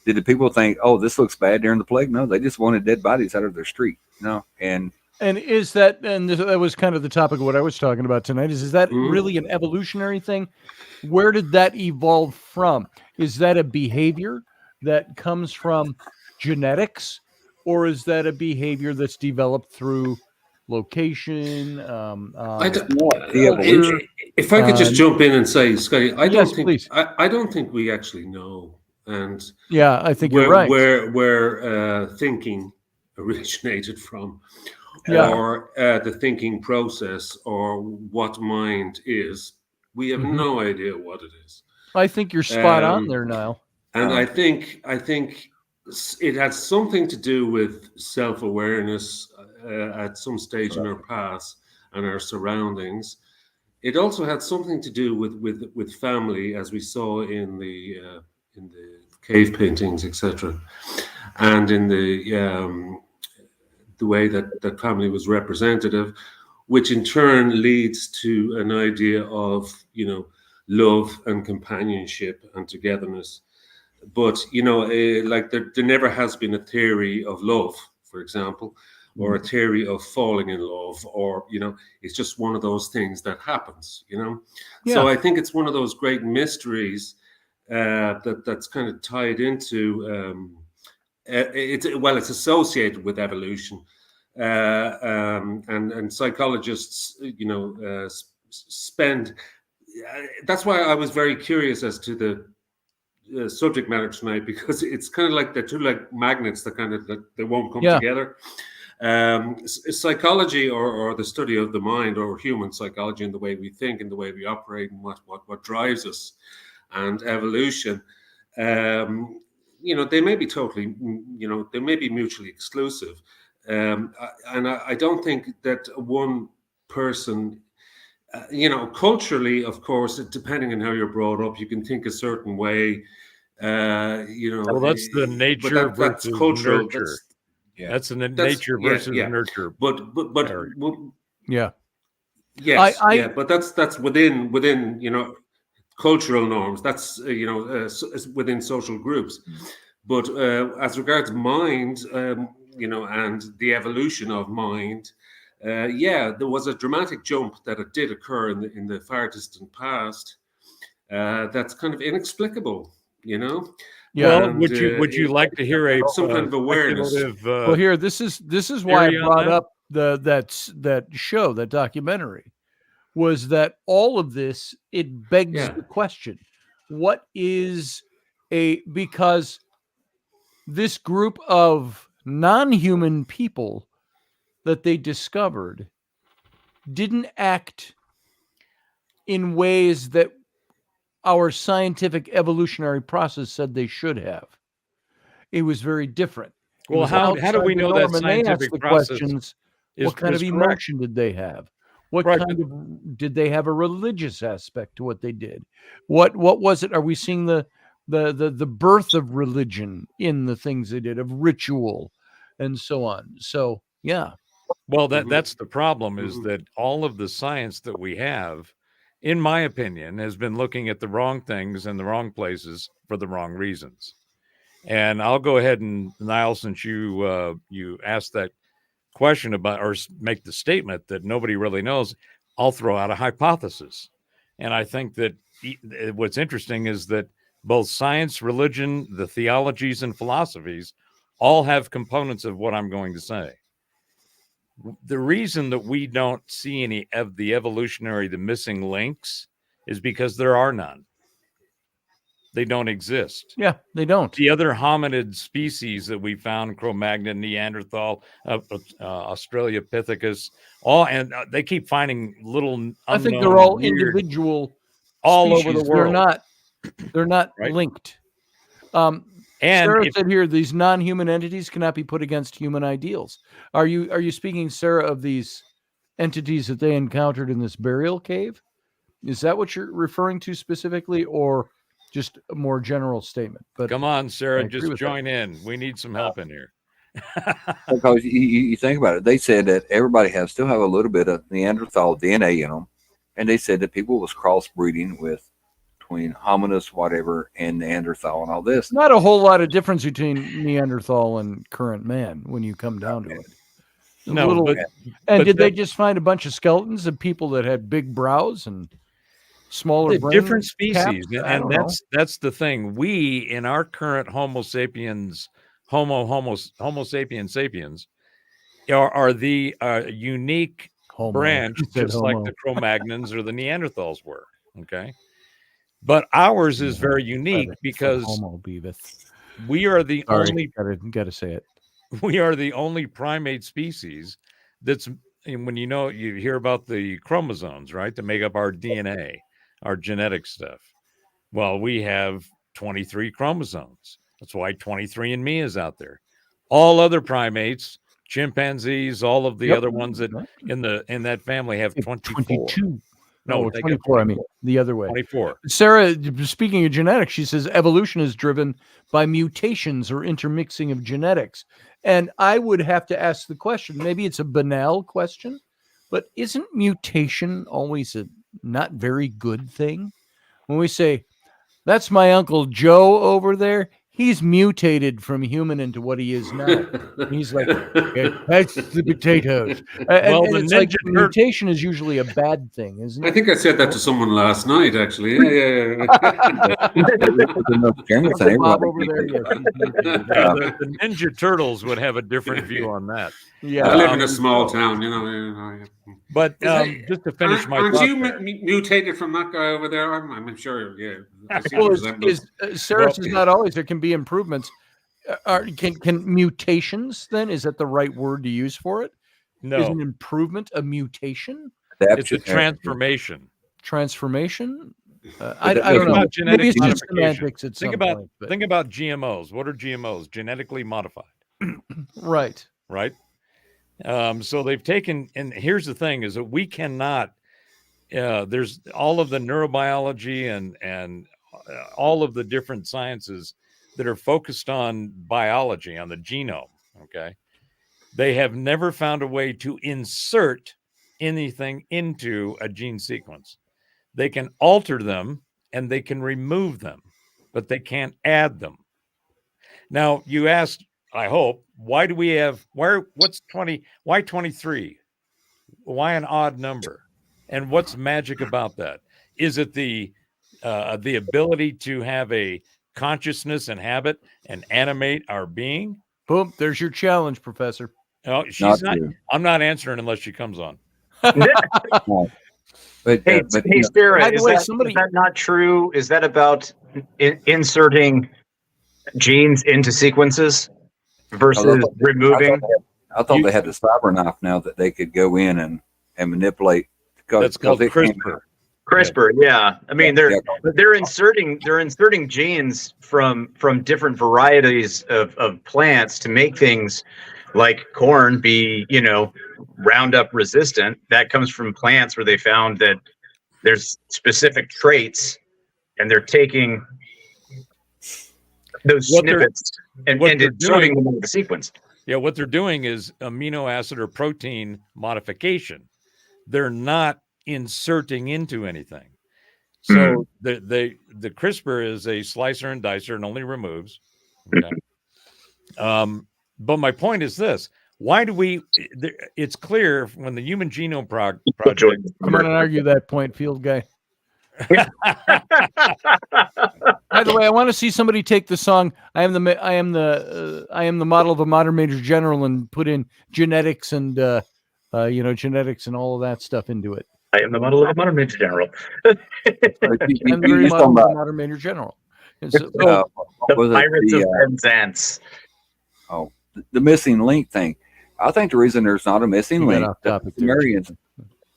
Did the people think, oh, this looks bad during the plague? No, they just wanted dead bodies out of their street. And is that, that was kind of the topic of what I was talking about tonight, is that really an evolutionary thing? Where did that evolve from? Is that a behavior that comes from genetics, or is that a behavior that's developed through location? If I could just jump in and say, Scotty, I don't think we actually know. And yeah, I think you're right. Where thinking originated from, or the thinking process, or what mind is, we have no idea what it is. I think you're spot on there, Niall. And I think it had something to do with self-awareness at some stage in our past and our surroundings. It also had something to do with family, as we saw in the cave paintings, etc., and in the way that family was representative, which in turn leads to an idea of love and companionship and togetherness. But like there never has been a theory of love, for example, or a theory of falling in love, or it's just one of those things that happens. So I think it's one of those great mysteries that's kind of tied into it's associated with evolution, and psychologists spend. That's why I was very curious as to the subject matter tonight, because it's kind of like they're two like magnets that they won't come together. Psychology, or the study of the mind, or human psychology, and the way we think and the way we operate, and what drives us. And evolution, they may be totally, they may be mutually exclusive. And I don't think that one person, culturally, of course, depending on how you're brought up, you can think a certain way. Well, that's the nature versus cultural. Nurture. That's the nature versus nurture. But yeah. Yes, but that's within cultural norms. That's within social groups. But as regards mind, and the evolution of mind, there was a dramatic jump that it did occur in the far distant past. That's kind of inexplicable, Yeah. Well, would you like to hear a some kind of awareness? Well, here, this is why I theory on brought that? up that show, that documentary, was that all of this, it begs Yeah. the question, what is because this group of non-human people that they discovered didn't act in ways that our scientific evolutionary process said they should have. It was very different. It Well, was how do outside we the know that norm, and they asked scientific the process questions, is what kind of correct? emotion did they have? What Right, kind of, did they have a religious aspect to what they did? What was it? Are we seeing the birth of religion in the things they did, of ritual and so on? So yeah. Well, Mhm. that's the problem, is Mhm. that all of the science that we have, in my opinion, has been looking at the wrong things in the wrong places for the wrong reasons. And I'll go ahead and, Niall, since you asked that question about, or make the statement that nobody really knows, I'll throw out a hypothesis. And I think that what's interesting is that both science, religion, the theologies, and philosophies all have components of what I'm going to say. The reason that we don't see any of the missing links, is because there are none. They don't exist. Yeah, they don't. The other hominid species that we found, Cro-Magnon, Neanderthal, Australopithecus, and they keep finding little unknown, I think they're all weird, individual all species. over the world. They're not Right. linked. And Sarah said here, these non-human entities cannot be put against human ideals. Are you speaking, Sarah, of these entities that they encountered in this burial cave? Is that what you're referring to specifically, or just a more general statement? But come on, I Sarah, agree just with join in. We need some help in here. Because you think about it, they said that everybody still have a little bit of Neanderthal DNA in them, and they said that people was crossbreeding between hominus, whatever, and Neanderthal and all this. Not a whole lot of difference between Neanderthal and current man when you come down to it. No, but did they just find a bunch of skeletons of people that had big brows and smaller brain different species? caps? I And don't know. that's the thing. We, in our current Homo sapiens, Homo sapiens sapiens, are the unique Homo. branch, He said just like homo. the Cro-Magnons or the Neanderthals were. Okay, but ours is very unique because Homo Beavis. we are the only Gotta say it. we are the only primate species that's, and when you hear about the chromosomes, right, that make up our DNA, our genetic stuff. Well, we have 23 chromosomes. That's why 23andMe is out there. All other primates, chimpanzees, all of the other ones that in that family have 24. 22. No, No, they got 24. I mean, the other way. 24. Sarah, speaking of genetics, she says evolution is driven by mutations or intermixing of genetics. And I would have to ask the question, maybe it's a banal question, but isn't mutation always a not very good thing? When we say, that's my Uncle Joe over there, he's mutated from human into what he is now. And he's like, that's the potatoes. Well, and the it's like Ninja mutation is usually a bad thing, isn't it? I think I said that to someone last night, actually. Yeah. Bob over there, yes, The Ninja Turtles would have a different view on that. yeah. I live in a small town, you know. But just to finish my aren't thought you there. mutated from that guy over there? I'm sure, yeah. Well, Sarah says not always. There can be improvements. Can mutations then? Is that the right word to use for it? No, Is an improvement a mutation? it's a transformation. Transformation? I don't know. About genetic Maybe it's just modification. semantics at Think some about point. But, think about GMOs. What are GMOs? Genetically modified, right. right? So they've taken, and here's the thing: is that we cannot. There's all of the neurobiology and all of the different sciences that are focused on biology, on the genome. Okay, they have never found a way to insert anything into a gene sequence. They can alter them and they can remove them, but they can't add them. Now, you asked, I hope, why do we have, what's 20, why 23? Why an odd number? And what's magic about that? Is it the ability to have a consciousness and habit and animate our being? Boom, there's your challenge, Professor. Oh, she's Not not. true. I'm not answering unless she comes on. But, Hey, but hey, Sarah, By the is way, is that not true? Is that about inserting genes into sequences versus removing? I thought they had the cyber knife now that they could go in and manipulate. That's called CRISPR. CRISPR, yeah. I mean, they're inserting genes from different varieties of plants to make things like corn be, Roundup resistant. That comes from plants where they found that there's specific traits, and they're taking those snippets and inserting them into the sequence. Yeah, what they're doing is amino acid or protein modification. They're not inserting into anything. So the CRISPR is a slicer and dicer and only removes. Okay. But my point is this: why do we? It's clear when the Human Genome Project. Come on and argue that point, field guy. By the way, I want to see somebody take the song I am the model of a modern major general and put in genetics and genetics and all of that stuff into it. I am the model of a modern major general. I'm the model of a modern major general. And so, the Pirates of Penzance. Oh, the missing link thing. I think the reason there's not a missing link, the Sumerians.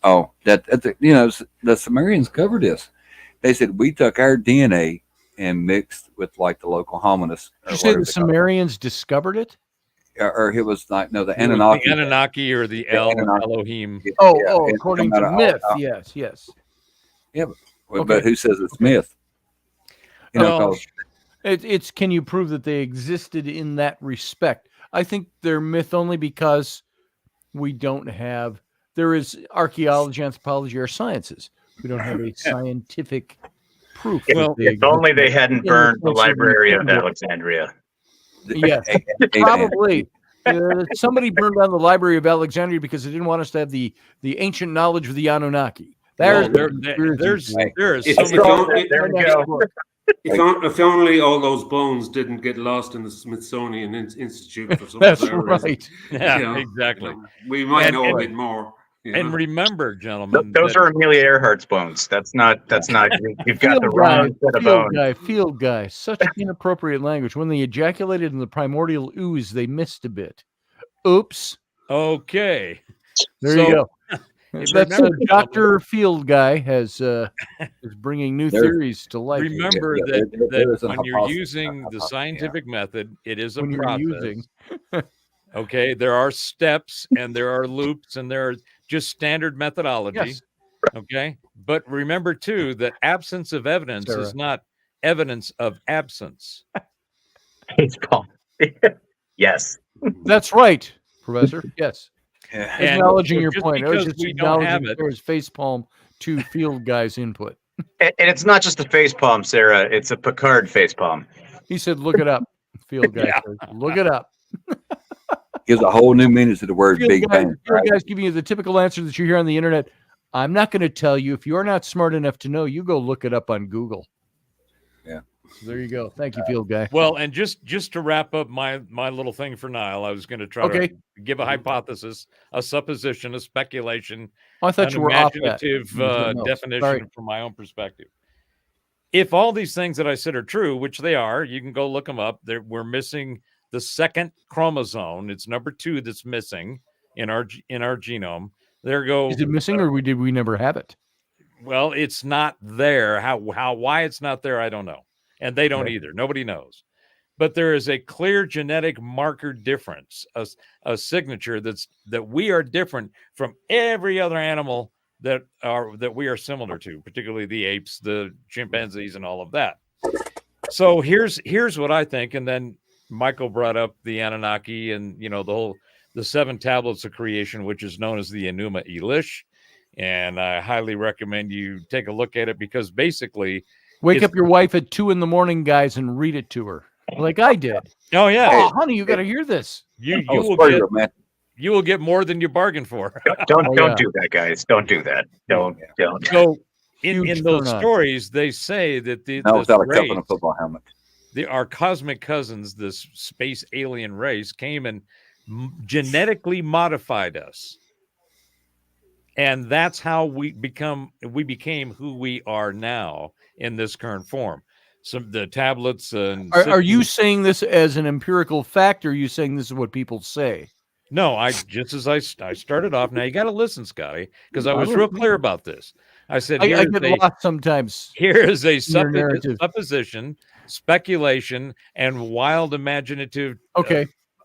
Oh, the Sumerians covered this. They said we took our DNA and mixed with like the local hominids. Did you say the Sumerians discovered it? Or it was like the Anunnaki. The Anunnaki or the Elohim. According to myth, yes. Yeah, but who says it's myth? It's can you prove that they existed in that respect? I think they're myth only because we don't have. There is archaeology, anthropology, or sciences. We don't have a scientific proof. Well, if only they hadn't burned the Library of Alexandria. Yes, probably. Somebody burned down the Library of Alexandria because they didn't want us to have the ancient knowledge of the Anunnaki. There is so much. There we go. If only all those bones didn't get lost in the Smithsonian Institute for some That's reason. right. Yeah, exactly. We might know a bit more. And remember, gentlemen, those are Amelia Earhart's bones. That's not. You've got the wrong set of bones. Field guy. Such inappropriate language. When they ejaculated in the primordial ooze, they missed a bit. Oops. Okay. There you go. That's Dr. Field Guy is bringing new theories to life. Remember that when you're using the scientific method, it is a process. Okay, there are steps and there are loops and there are just standard methodology. Yes. Okay, but remember too that absence of evidence is not evidence of absence. Yes, that's right, Professor. Yes. Acknowledging your point. Because just we don't have it. There's facepalm to Field Guy's input. And it's not just a facepalm, Sarah. It's a Picard facepalm. He said, "Look it up." Field Guy says, "Look it up." Gives a whole new meaning to the word Big Bang. Field Guy's giving you the typical answer that you hear on the internet. I'm not going to tell you. If you're not smart enough to know, you go look it up on Google. Yeah. So there you go. Thank you, Field Guy. Well, and just to wrap up my little thing for Niall, I was going to try to give a hypothesis, a supposition, a speculation, I thought an you were imaginative definition from my own perspective. If all these things that I said are true, which they are, you can go look them up. We're missing the second chromosome. It's number 2 that's missing in our genome. Is it missing, or did we never have it? Well, it's not there. Why it's not there, I don't know. And they don't either. Nobody knows. But there is a clear genetic marker difference, a signature that we are different from every other animal that we are similar to, particularly the apes, the chimpanzees, and all of that. So here's what I think. And then Michael brought up the Anunnaki and the 7 tablets of creation, which is known as the Enuma Elish. And I highly recommend you take a look at it because basically wake up your wife at 2 a.m, guys, and read it to her like I did. Oh yeah. Oh, honey, you got to hear this. You will get more than you bargained for. Don't do that, guys. Don't do that. Don't. So in those stories, they say that without a cup and a football helmet. our cosmic cousins, this space alien race, came and genetically modified us. And that's how we became who we are now in this current form. The tablets and are you saying this as an empirical fact, or are you saying this is what people say? No, I started off. Now you got to listen, Scotty, because I was real clear about this. I said, I get lost sometimes. Here is a narrative. supposition, speculation, and wild imaginative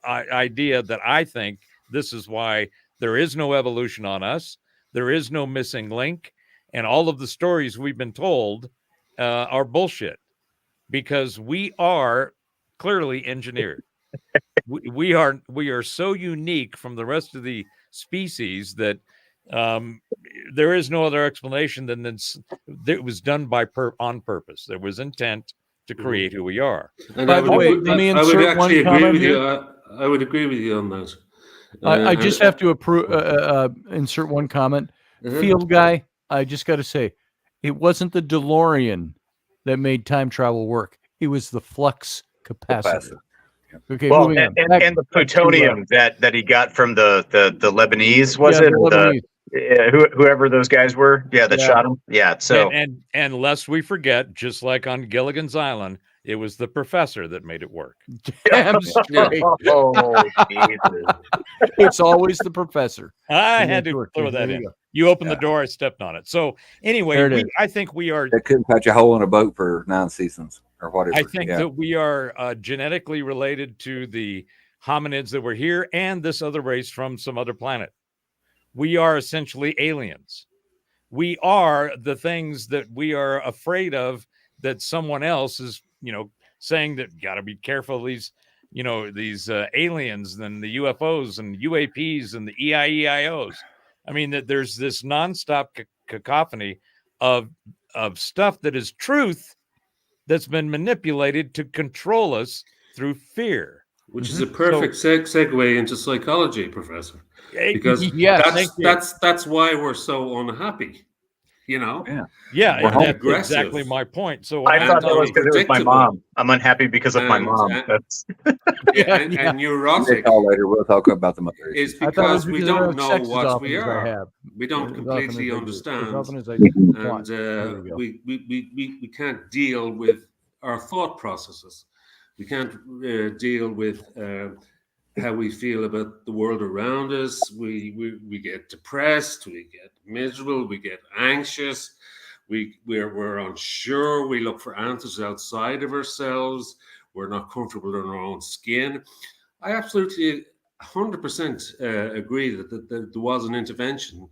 idea that I think this is why there is no evolution on us. There is no missing link. And all of the stories we've been told are bullshit, because we are clearly engineered. we are so unique from the rest of the species that there is no other explanation than that it was done on purpose. There was intent to create who we are. And by the way, let me insert one comment here. I would agree with you on that. I just have to insert one comment. Field guy, I just got to say, it wasn't the DeLorean that made time travel work. It was the flux capacitor. Okay, well, and the plutonium that he got from the Lebanese, was it? Whoever those guys were, that shot him. Yeah. So and lest we forget, just like on Gilligan's Island, it was the professor that made it work. Damn straight. Oh, Jesus. It's always the professor. I had to throw that in. You opened the door, I stepped on it. So anyway, I think we are. That couldn't patch a hole in a boat for 9 seasons or whatever. I think that we are genetically related to the hominids that were here and this other race from some other planet. We are essentially aliens. We are the things that we are afraid of, that someone else is, saying that you got to be careful of these, these aliens and the UFOs and UAPs and the EIEIOs. I mean, that there's this nonstop cacophony of stuff that is truth that's been manipulated to control us through fear. Which is a perfect segue into psychology, Professor. Because that's why we're so unhappy. That's exactly my point. So I thought that was because it was my mom. I'm unhappy because of my mom. That's and neurotic. Later, we'll talk about the mother. Is because we don't know what we are. We don't completely understand, and we can't deal with our thought processes. We can't deal with how we feel about the world around us. We get depressed, we get miserable, we get anxious, we're unsure, we look for answers outside of ourselves, we're not comfortable in our own skin. I absolutely 100% agree that there was an intervention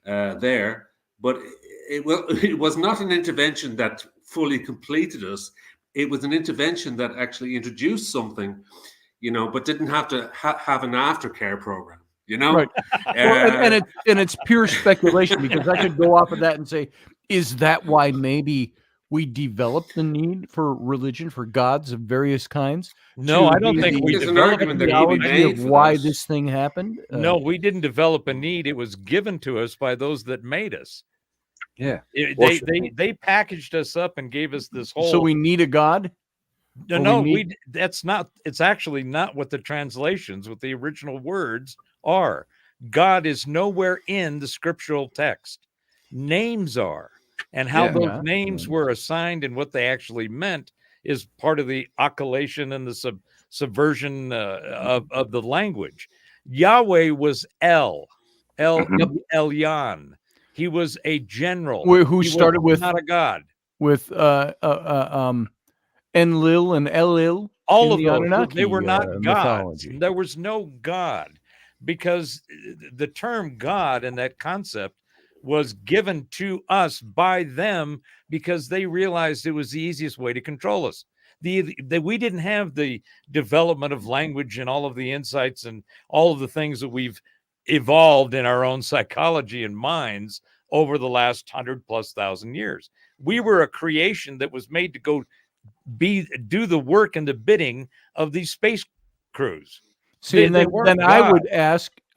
there, but it was not an intervention that fully completed us. It was an intervention that actually introduced something, but didn't have to have an aftercare program, Right. Well, and it's pure speculation, because I could go off of that and say, is that why maybe we developed the need for religion, for gods of various kinds? No, I don't think we developed an theology of why this thing happened. No, we didn't develop a need. It was given to us by those that made us. Yeah. They packaged us up and gave us this whole. So we need a god? No, that's not. It's actually not what the translations, what the original words are. God is nowhere in the scriptural text. Names are, and how those names were assigned and what they actually meant is part of the occultation and the subversion of the language. Yahweh was Elyon. He was a general who started with not a god, with Enlil and Elil. All of those, they were not gods. There was no God, because the term God and that concept was given to us by them because they realized it was the easiest way to control us. We didn't have the development of language and all of the insights and all of the things that we've evolved in our own psychology and minds over the last 100,000+ years. We were a creation that was made to go do the work and the bidding of these space crews. See, then I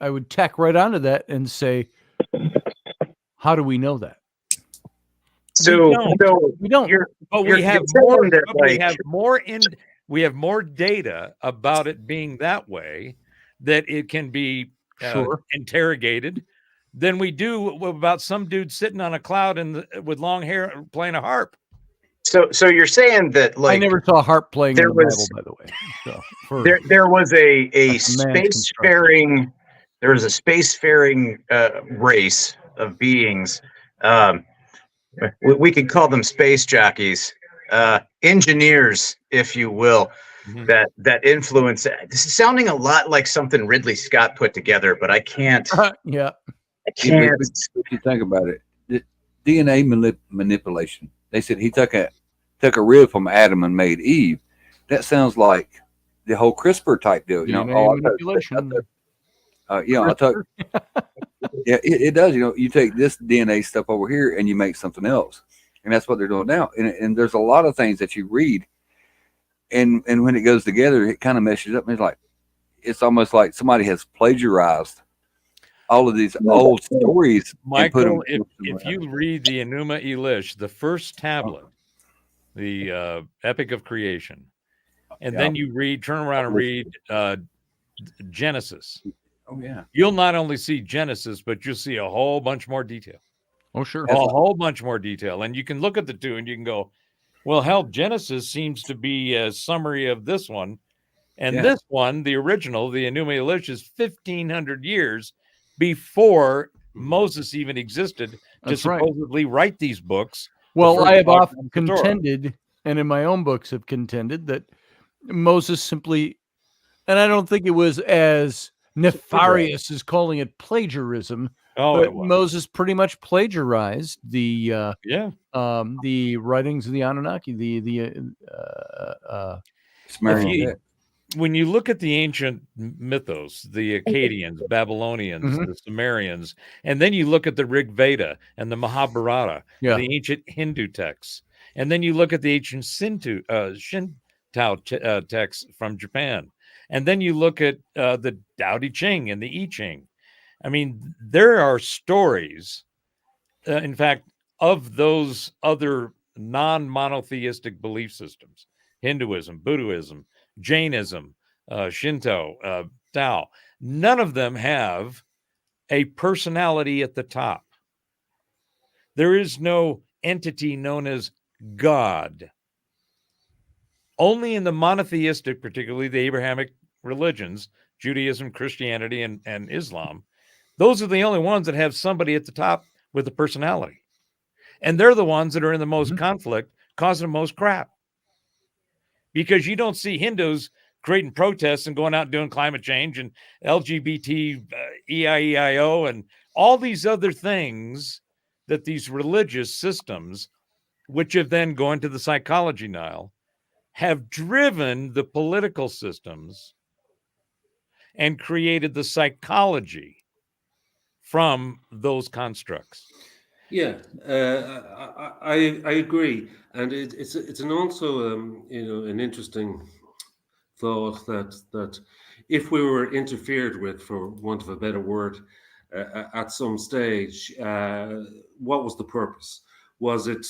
would tack right onto that and say, how do we know that? So, We don't. But you're we have saying more. that, We like- have more we have more data about it being that way, that it can be Sure. interrogated, than we do about some dude sitting on a cloud with long hair playing a harp. So you're saying that, like, I never saw harp playing in there the was- Bible, by the way. So there was a That's a man's spacefaring race of beings. We could call them space jockeys, engineers, if you will, that influence. This is sounding a lot like something Ridley Scott put together, but I can't. yeah. I can't. If you think about it, the DNA manipulation. They said he took a rib from Adam and made Eve. That sounds like the whole CRISPR type deal. You know, DNA manipulation. I took. Yeah, it does. You know, you take this DNA stuff over here and you make something else, and that's what they're doing now. And there's a lot of things that you read, and when it goes together, it kind of meshes up. And it's almost like somebody has plagiarized all of these old stories. Michael, if you read the Enuma Elish, the first tablet, the Epic of Creation, and then you turn around and read Genesis. Oh yeah. You'll not only see Genesis, but you'll see a whole bunch more detail. Oh sure. A whole bunch more detail. And you can look at the two and you can go, well, hell, Genesis seems to be a summary of this one. And this one, the original, the Enuma Elish, is 1,500 years before Moses even existed to supposedly write these books. Well, I have often contended, and in my own books have contended, that Moses simply, and I don't think it was as nefarious as calling it plagiarism. But Moses pretty much plagiarized the writings of the Anunnaki, when you look at the ancient mythos, the Akkadians, Babylonians, the Sumerians, and then you look at the Rig Veda and the Mahabharata, the ancient Hindu texts, and then you look at the ancient Shinto texts from Japan, and then you look at the Tao Te Ching and the I Ching. I mean, there are stories, in fact, of those other non-monotheistic belief systems, Hinduism, Buddhism, Jainism, Shinto, Tao. None of them have a personality at the top. There is no entity known as God. Only in the monotheistic, particularly the Abrahamic religions, Judaism, Christianity, and Islam, those are the only ones that have somebody at the top with a personality. And they're the ones that are in the most conflict, causing the most crap. Because you don't see Hindus creating protests and going out and doing climate change and LGBT, EIEIO, and all these other things that these religious systems, which have then gone to the psychology now, have driven the political systems and created the psychology from those constructs. Yeah, I agree, and it's an also an interesting thought that if we were interfered with, for want of a better word, at some stage, what was the purpose? Was it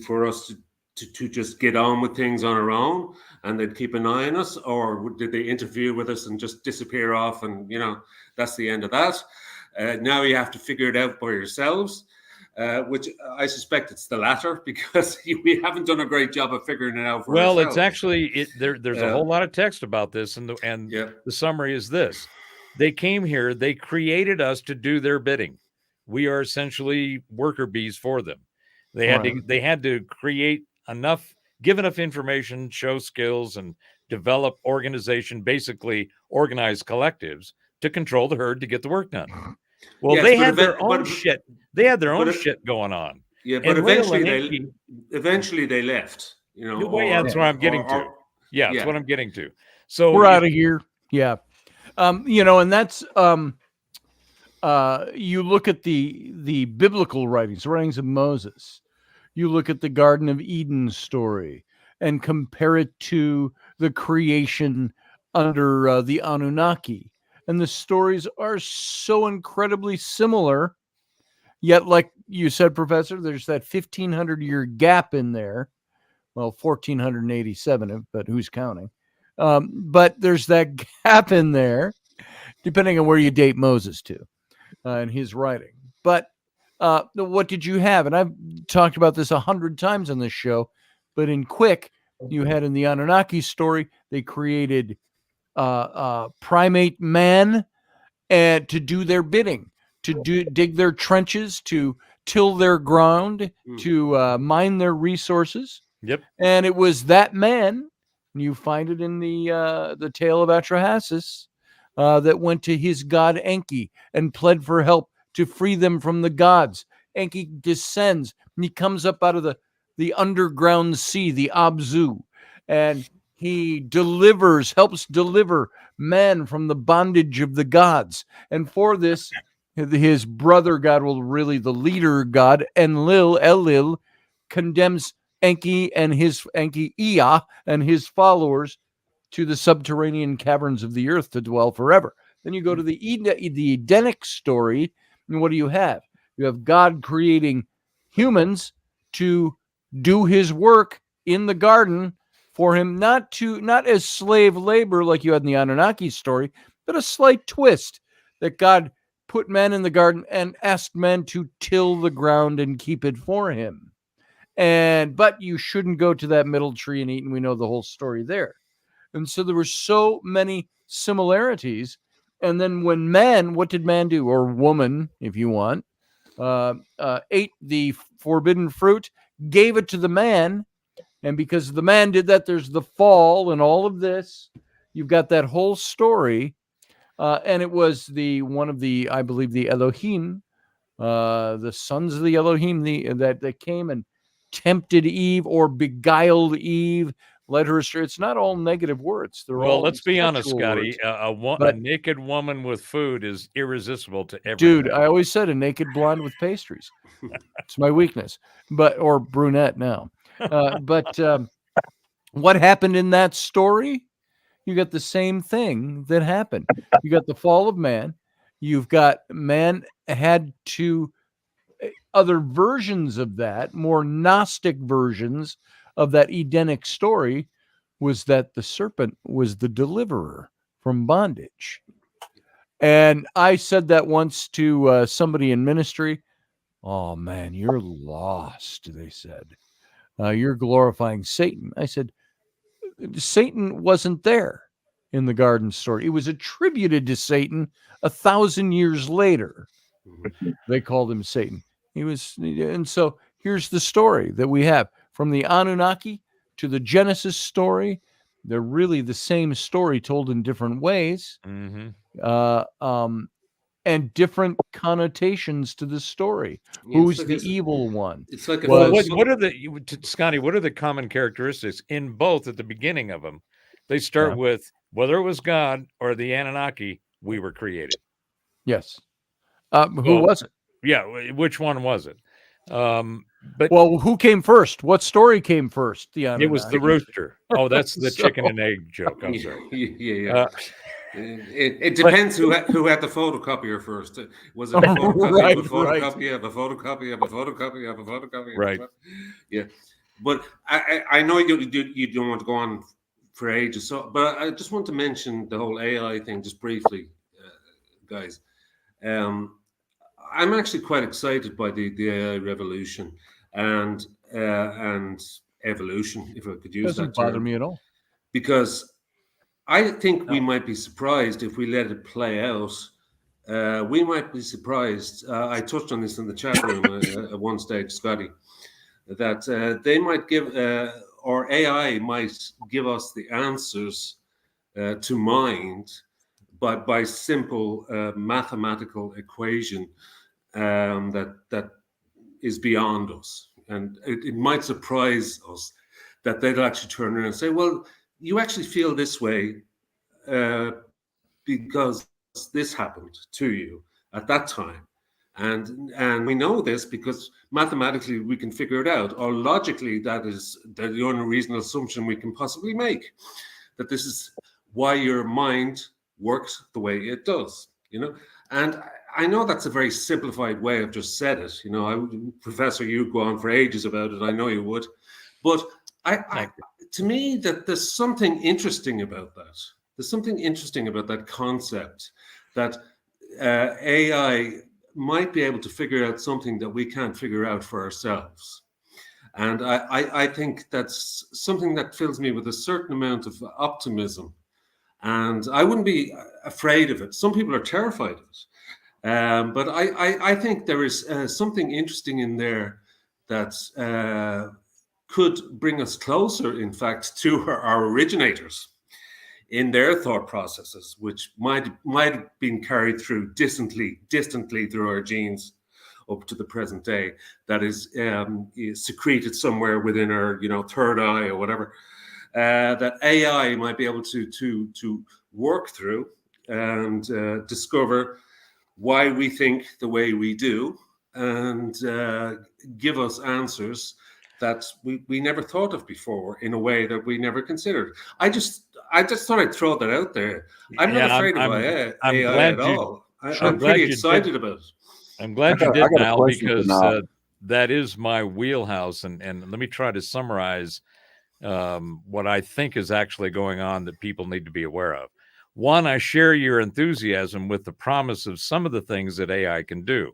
for us to just get on with things on our own and they'd keep an eye on us, or did they interfere with us and just disappear off and that's the end of that? Now you have to figure it out by yourselves, which I suspect it's the latter, because we haven't done a great job of figuring it out for ourselves. It's actually there's a whole lot of text about this, and the summary is this: they came here, they created us to do their bidding. We are essentially worker bees for them. They had to create give enough information, show skills, and develop organization, basically organize collectives to control the herd to get the work done. Well, they had their own shit. They had their own shit going on. Yeah, but eventually they left. That's what I'm getting to. That's what I'm getting to. So we're out of here. Yeah, and that's you look at the biblical writings of Moses. You look at the Garden of Eden story and compare it to the creation under the Anunnaki. And the stories are so incredibly similar, Yet, like you said, Professor, there's that 1,500-year gap in there. Well, 1,487, but who's counting? But there's that gap in there, depending on where you date Moses to and his writing. But what did you have? And I've talked about this 100 times on this show, but in quick, you had in the Anunnaki story, they created primate man and to do their bidding, to dig their trenches, to till their ground, to mine their resources. Yep. And it was that man, and you find it in the tale of Atrahasis, that went to his god Enki and pled for help to free them from the gods. Enki descends, and he comes up out of the underground sea, the Abzu, and he helps deliver man from the bondage of the gods. And for this, his brother god, well, really the leader god, Enlil, condemns Enki and Ea and his followers to the subterranean caverns of the earth to dwell forever. Then you go to the Edenic story, and what do you have? You have God creating humans to do his work in the garden for him, not as slave labor like you had in the Anunnaki story, but a slight twist that God put men in the garden and asked men to till the ground and keep it for him. But you shouldn't go to that middle tree and eat, and we know the whole story there. And so there were so many similarities. And then when man, what did man do? Or woman, if you want, ate the forbidden fruit, gave it to the man. And because the man did that, there's the fall and all of this. You've got that whole story. And it was I believe the Elohim, the sons of the Elohim, that came and tempted Eve or beguiled Eve, led her astray. It's not all negative words. Well, let's be honest, Scotty. A naked woman with food is irresistible to everyone. Dude, I always said a naked blonde with pastries. It's my weakness. Or brunette now. What happened in that story? You got the same thing that happened. You got the fall of man. You've got man had to other versions of that, more Gnostic versions of that Edenic story, was that the serpent was the deliverer from bondage. And I said that once to somebody in ministry. Oh, man, you're lost, they said. You're glorifying Satan. I said, Satan wasn't there in the garden story. It was attributed to Satan 1,000 years later. They called him Satan. And so here's the story that we have from the Anunnaki to the Genesis story. They're really the same story told in different ways, and different connotations to the story. Yeah, Who's the evil one? It's like what are Scotty? What are the common characteristics in both at the beginning of them? They start with whether it was God or the Anunnaki, we were created. Yes. Who was it? Yeah, which one was it? But who came first? What story came first? The Anunnaki. It was the rooster. Oh, that's the chicken and egg joke. I'm sorry. Yeah. It depends who had the photocopier first. Was it a photocopy of a photocopy of a photocopy of a photocopy? Right. Yeah. But I know you don't want to go on for ages. But I just want to mention the whole AI thing just briefly, guys. I'm actually quite excited by the AI revolution and evolution, if I could use that term. Doesn't bother me at all. Because I think we might be surprised if we let it play out. We might be surprised. I touched on this in the chat room at one stage, Scotty, that they might give, or AI might give us the answers to mind by simple mathematical equation that is beyond us. And it might surprise us that they'll actually turn around and say, well, you actually feel this way because this happened to you at that time. And we know this because mathematically we can figure it out, or logically that is the only reasonable assumption we can possibly make, that this is why your mind works the way it does. And I know that's a very simplified way of just said it. Professor, you'd go on for ages about it. I know you would. But to me, that there's something interesting about that. There's something interesting about that concept that AI might be able to figure out something that we can't figure out for ourselves. And I think that's something that fills me with a certain amount of optimism. And I wouldn't be afraid of it. Some people are terrified of it. But I think there is something interesting in there that could bring us closer, in fact, to our originators in their thought processes, which might have been carried through distantly through our genes up to the present day. That is secreted somewhere within our third eye or whatever. That AI might be able to work through and discover why we think the way we do, and give us answers that we never thought of before in a way that we never considered. I just thought I'd throw that out there. I'm not afraid of AI at all. I'm pretty excited about it. I'm glad you did, Al, because that is my wheelhouse. And let me try to summarize what I think is actually going on that people need to be aware of. One, I share your enthusiasm with the promise of some of the things that AI can do.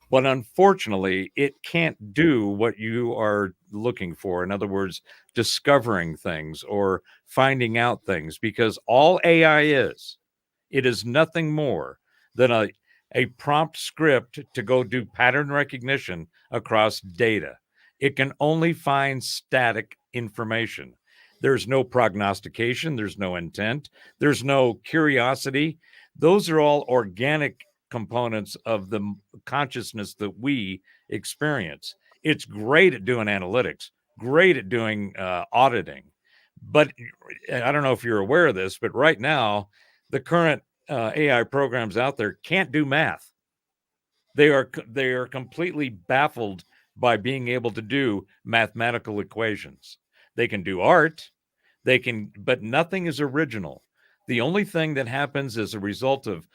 But unfortunately, it can't do what you are looking for. In other words, discovering things or finding out things, because all AI it is nothing more than a prompt script to go do pattern recognition across data. It can only find static information. There's no prognostication. There's no intent. There's no curiosity. Those are all organic components of the consciousness that we experience. It's great at doing analytics, great at doing auditing. But I don't know if you're aware of this, but right now, the current AI programs out there can't do math. They are completely baffled by being able to do mathematical equations. They can do art, but nothing is original. The only thing that happens as a result of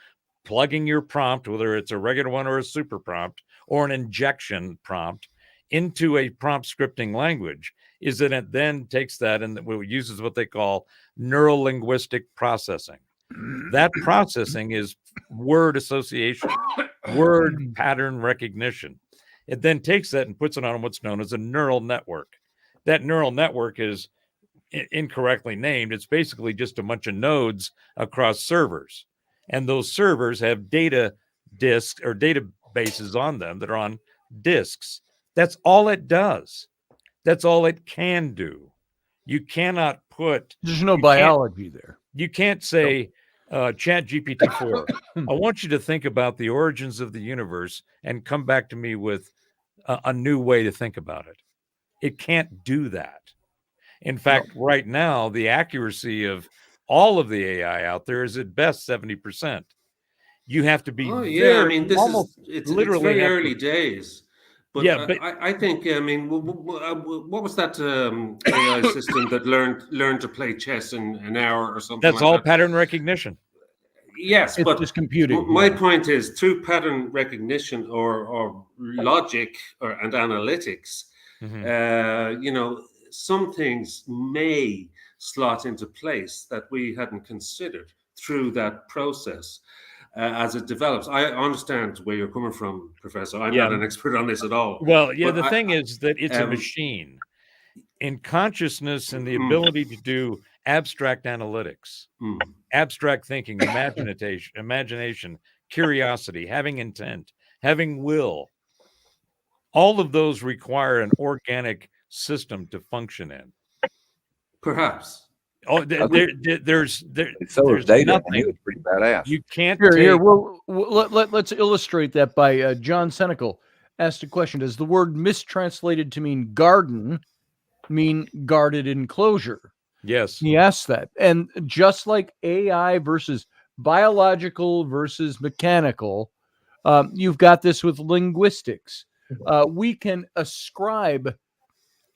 plugging your prompt, whether it's a regular one or a super prompt or an injection prompt, into a prompt scripting language, is that it then takes that and uses what they call neuro-linguistic processing. That processing is word association, word pattern recognition. It then takes that and puts it on what's known as a neural network. That neural network is incorrectly named. It's basically just a bunch of nodes across servers. And those servers have data disks or databases on them that are on disks. That's all it does. That's all it can do. You cannot put... There's no biology there. You can't say, Chat GPT-4, I want you to think about the origins of the universe and come back to me with a new way to think about it. It can't do that. In fact, right now, the accuracy of all of the AI out there is at best 70%. You have to be it's very early days. But, I think, what was that AI system that learned to play chess in an hour or something? That's all pattern recognition. Yes, it's just computing. My point is, through pattern recognition or logic and analytics, some things may slot into place that we hadn't considered through that process. As it develops. I understand where you're coming from, Professor. I'm not an expert on this at all. Well, the thing is that it's a machine. In consciousness and the ability to do abstract analytics, abstract thinking, imagination, curiosity, having intent, having will, all of those require an organic system to function in. Perhaps. Oh, there's data. Nothing. He was pretty badass. You can't. Here. Well, let's illustrate that by John Senecal asked a question: does the word mistranslated to mean garden mean guarded enclosure? Yes. He asked that, and just like AI versus biological versus mechanical, you've got this with linguistics. We can ascribe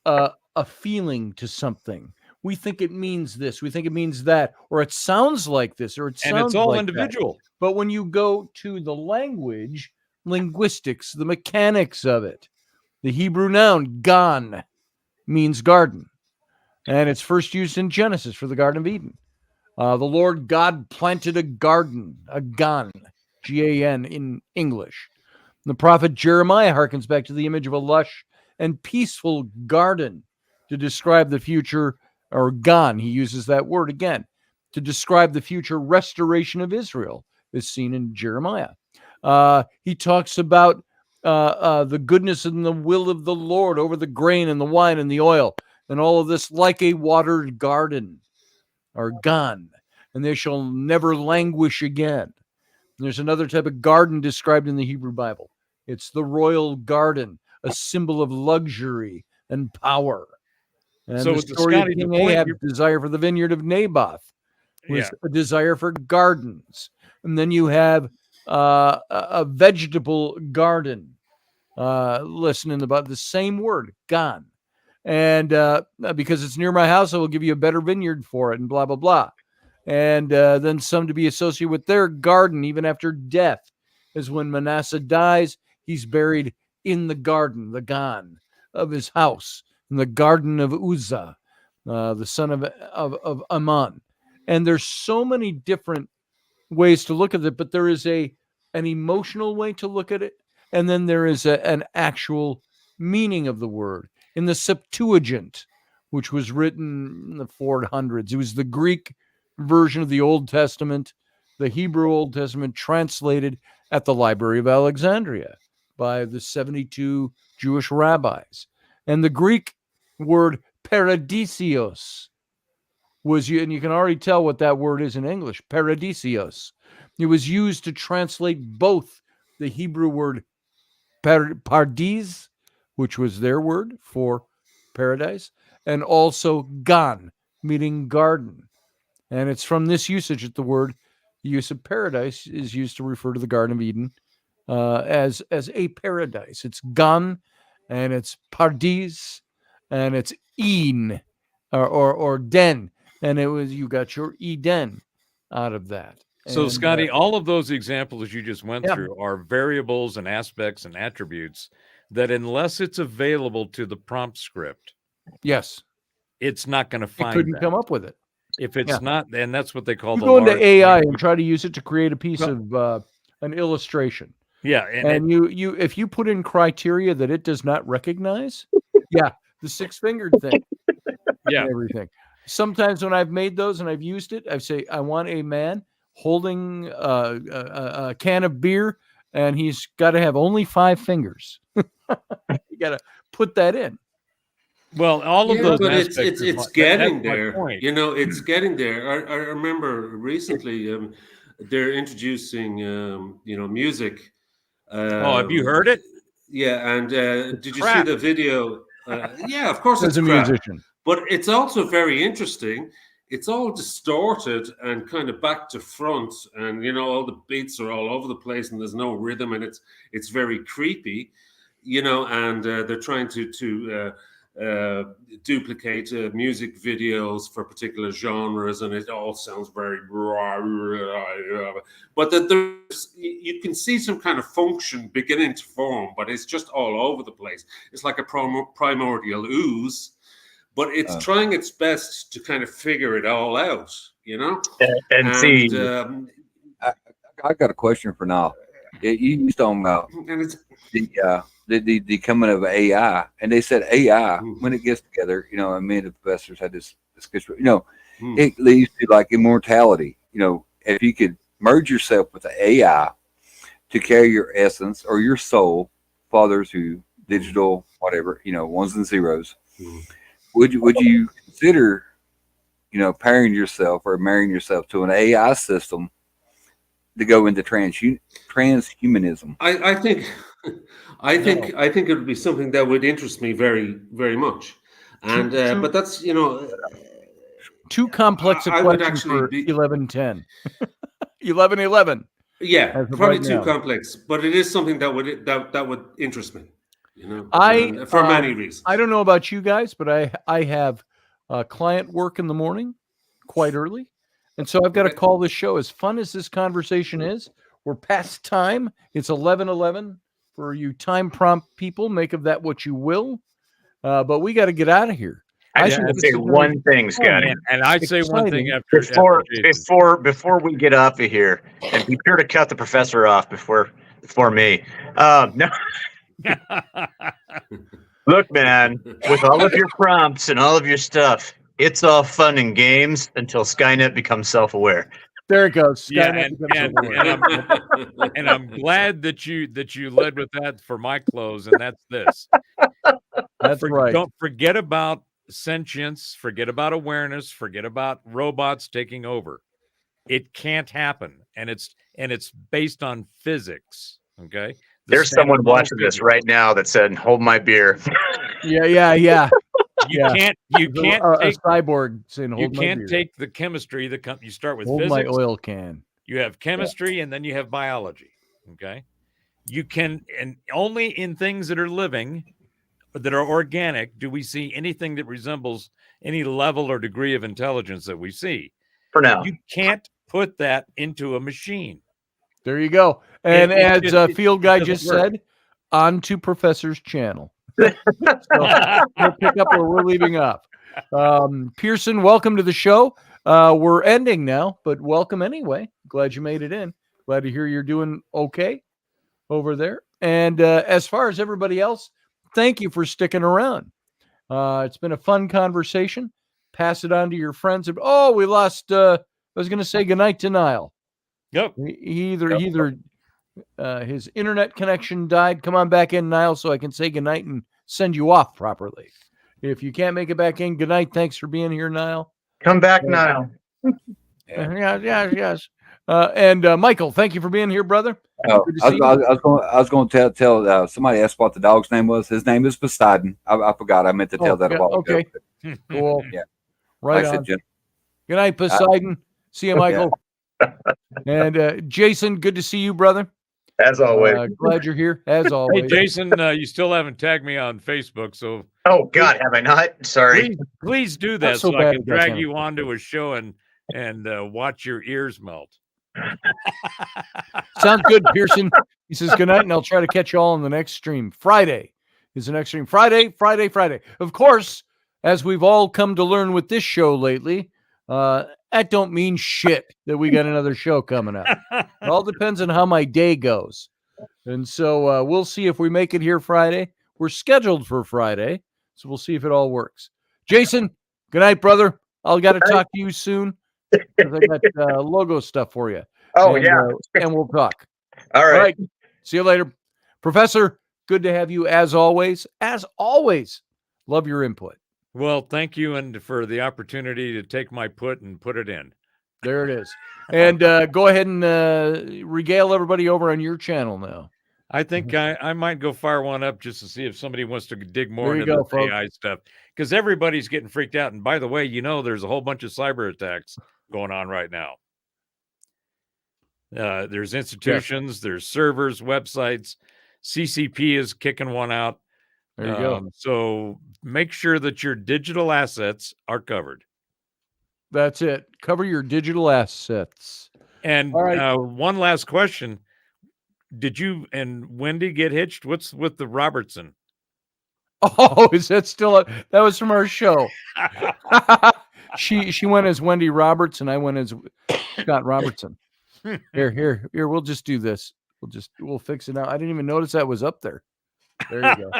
a feeling to something. we think it means this, we think it means that, or it sounds like this, or it sounds And it's all like individual. that. But when you go to the language, linguistics, the mechanics of it, the Hebrew noun gan means garden, and it's first used in Genesis for the Garden of Eden. The Lord God planted a garden, a gan, G-A-N in English. The prophet Jeremiah harkens back to the image of a lush and peaceful garden to describe the future, or gan, he uses that word again, to describe the future restoration of Israel, is seen in Jeremiah. He talks about the goodness and the will of the Lord over the grain and the wine and the oil, and all of this like a watered garden, or gan, and they shall never languish again. And there's another type of garden described in the Hebrew Bible. It's the royal garden, a symbol of luxury and power. And So the with the story Scotty, of the King point Ahab's desire for the vineyard of Naboth was a desire for gardens. And then you have a vegetable garden, listening about the same word, gan. And because it's near my house, I will give you a better vineyard for it, and blah, blah, blah. And then some to be associated with their garden, even after death, is when Manasseh dies, he's buried in the garden, the gan, of his house, in the garden of Uzzah, the son of Ammon. And there's so many different ways to look at it, but there is an emotional way to look at it, and then there is an actual meaning of the word. In the Septuagint, which was written in the 400s, it was the Greek version of the Old Testament, the Hebrew Old Testament translated at the Library of Alexandria by the 72 Jewish rabbis. And the Greek word paradisios was, and you can already tell what that word is in English, paradisios. It was used to translate both the Hebrew word paradis, which was their word for paradise, and also gan, meaning garden. And it's from this usage that the use of paradise is used to refer to the Garden of Eden as a paradise. It's gan, and it's pardis, and it's een, or den, and you got your Eden out of that. So, And, Scotty, all of those examples you just went Yeah. through are variables and aspects and attributes that, unless it's available to the prompt script, yes, it's not going to it find couldn't that. come up with it. If it's Yeah. not, and that's what they call You the go into large AI language- and try to use it to create a piece Well- of an illustration. Yeah, And you if you put in criteria that it does not recognize, yeah, the six-fingered thing, yeah, and everything. Sometimes when I've made those and I've used it, I say I want a man holding a can of beer, and he's got to have only 5 fingers. You got to put that in. well, all of Yeah, those but aspects. it's that's getting my there. point. You know, it's getting there. I remember recently they're introducing music. Oh, have you heard it? Yeah, and did you see crap. the video? Yeah, of course As it's a crap. musician, But it's also very interesting. It's all distorted and kind of back to front, and all the beats are all over the place, and there's no rhythm, and it's very creepy, And they're trying to duplicate music videos for particular genres, and it all sounds very. But you can see some kind of function beginning to form, but it's just all over the place. It's like a primordial ooze. But it's trying its best to kind of figure it all out, And see, I got a question for now. You was talking about And it's the coming of AI, and they said AI when it gets together, and me and the professors had this discussion. It leads to like immortality. If you could merge yourself with the AI to carry your essence or your soul, fathers who digital whatever, ones and zeros. Would you consider, pairing yourself or marrying yourself to an AI system to go into transhumanism? I think it would be something that would interest me very, very much. And but that's too complex a I would question actually for be 1110. 1111. yeah, as of probably right too now. complex, but it is something that would interest me. I and for many reasons. I don't know about you guys, but I have client work in the morning quite early. And so I've got to call this show. As fun as this conversation is, we're past time. It's 11:11 for you time prompt people. Make of that what you will. But we got to get out of here. I should say one thing, Scotty. And I'd say one thing before we get off of here, and be sure to cut the professor off before me. No. Look, man, with all of your prompts and all of your stuff, it's all fun and games until Skynet becomes self-aware. There it goes. Skynet and I'm glad that you led with that for my close, and that's this. That's right. Don't forget about sentience, forget about awareness, forget about robots taking over. It can't happen, and it's based on physics. Okay. There's someone watching this right now that said, "Hold my beer." Yeah. You can't take a cyborg saying, "Hold you my can't beer." take the chemistry that you start with Hold physics. my oil can. You have chemistry, and then you have biology. Okay. You can, and only in things that are living, that are organic, do we see anything that resembles any level or degree of intelligence that we see. For now, you can't put that into a machine. There you go. And as Field Guy just said, on to Professor's channel. So we'll pick up where we're leaving off. Pearson, welcome to the show. We're ending now, but welcome anyway. Glad you made it in. Glad to hear you're doing okay over there. And as far as everybody else, thank you for sticking around. It's been a fun conversation. Pass it on to your friends. Oh, we lost. I was going to say goodnight to Niall. Yep. He either his internet connection died. Come on back in, Niall, so I can say goodnight and send you off properly. If you can't make it back in, goodnight. Thanks for being here, Niall. Come back, Niall. Yes. And Michael, thank you for being here, brother. Oh, I was going to tell somebody asked what the dog's name was. His name is Poseidon. I forgot. I meant to tell that a while ago. Cool. Yeah. Right on. Good night, Poseidon. See you, Michael. And Jason, good to see you, brother. As always. Glad you're here. As always. Hey, Jason, you still haven't tagged me on Facebook, so. Oh God, have I not? Sorry. Please do that so I can drag you onto a show and watch your ears melt. Sounds good, Pearson. He says good night, and I'll try to catch you all on the next stream. Friday is the next stream. Friday. Of course, as we've all come to learn with this show lately, that don't mean shit that we got another show coming up. It all depends on how my day goes. And so we'll see if we make it here Friday. We're scheduled for Friday, so we'll see if it all works. Jason, good night, brother. I'll got to talk to you soon. I got logo stuff for you. Oh, and we'll talk. All right. See you later. Professor, good to have you as always. As always, love your input. Well, thank you, and for the opportunity to take my put and put it in. There it is. And go ahead and regale everybody over on your channel now. I think I might go fire one up just to see if somebody wants to dig more into the AI stuff, because everybody's getting freaked out. And by the way, there's a whole bunch of cyber attacks going on right now. There's institutions, there's servers, websites. CCP is kicking one out. There you go. So make sure that your digital assets are covered. That's it. Cover your digital assets. And one last question. Did you and Wendy get hitched? What's with the Robertson? Oh, is that still up? That was from our show. She went as Wendy Roberts and I went as Scott Robertson. Here. We'll just do this. We'll fix it now. I didn't even notice that was up there. There you go.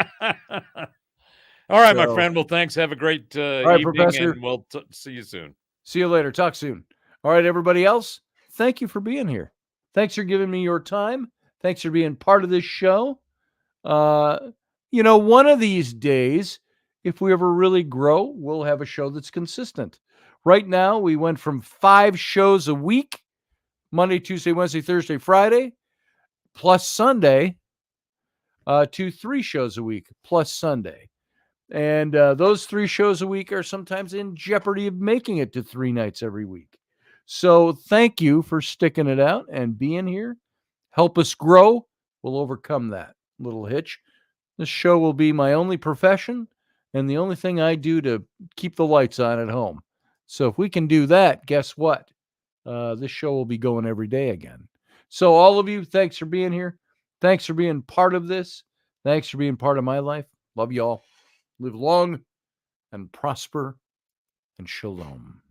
All right, my friend. Well, thanks. Have a great evening, Professor. and we'll see you soon. See you later. Talk soon. All right, everybody else, thank you for being here. Thanks for giving me your time. Thanks for being part of this show. One of these days, if we ever really grow, we'll have a show that's consistent. Right now, we went from 5 shows a week, Monday, Tuesday, Wednesday, Thursday, Friday, plus Sunday, to 3 shows a week, plus Sunday. And those 3 shows a week are sometimes in jeopardy of making it to 3 nights every week. So thank you for sticking it out and being here. Help us grow. We'll overcome that little hitch. This show will be my only profession, and the only thing I do to keep the lights on at home. So if we can do that, guess what? This show will be going every day again. So all of you, thanks for being here. Thanks for being part of this. Thanks for being part of my life. Love you all. Live long and prosper and shalom.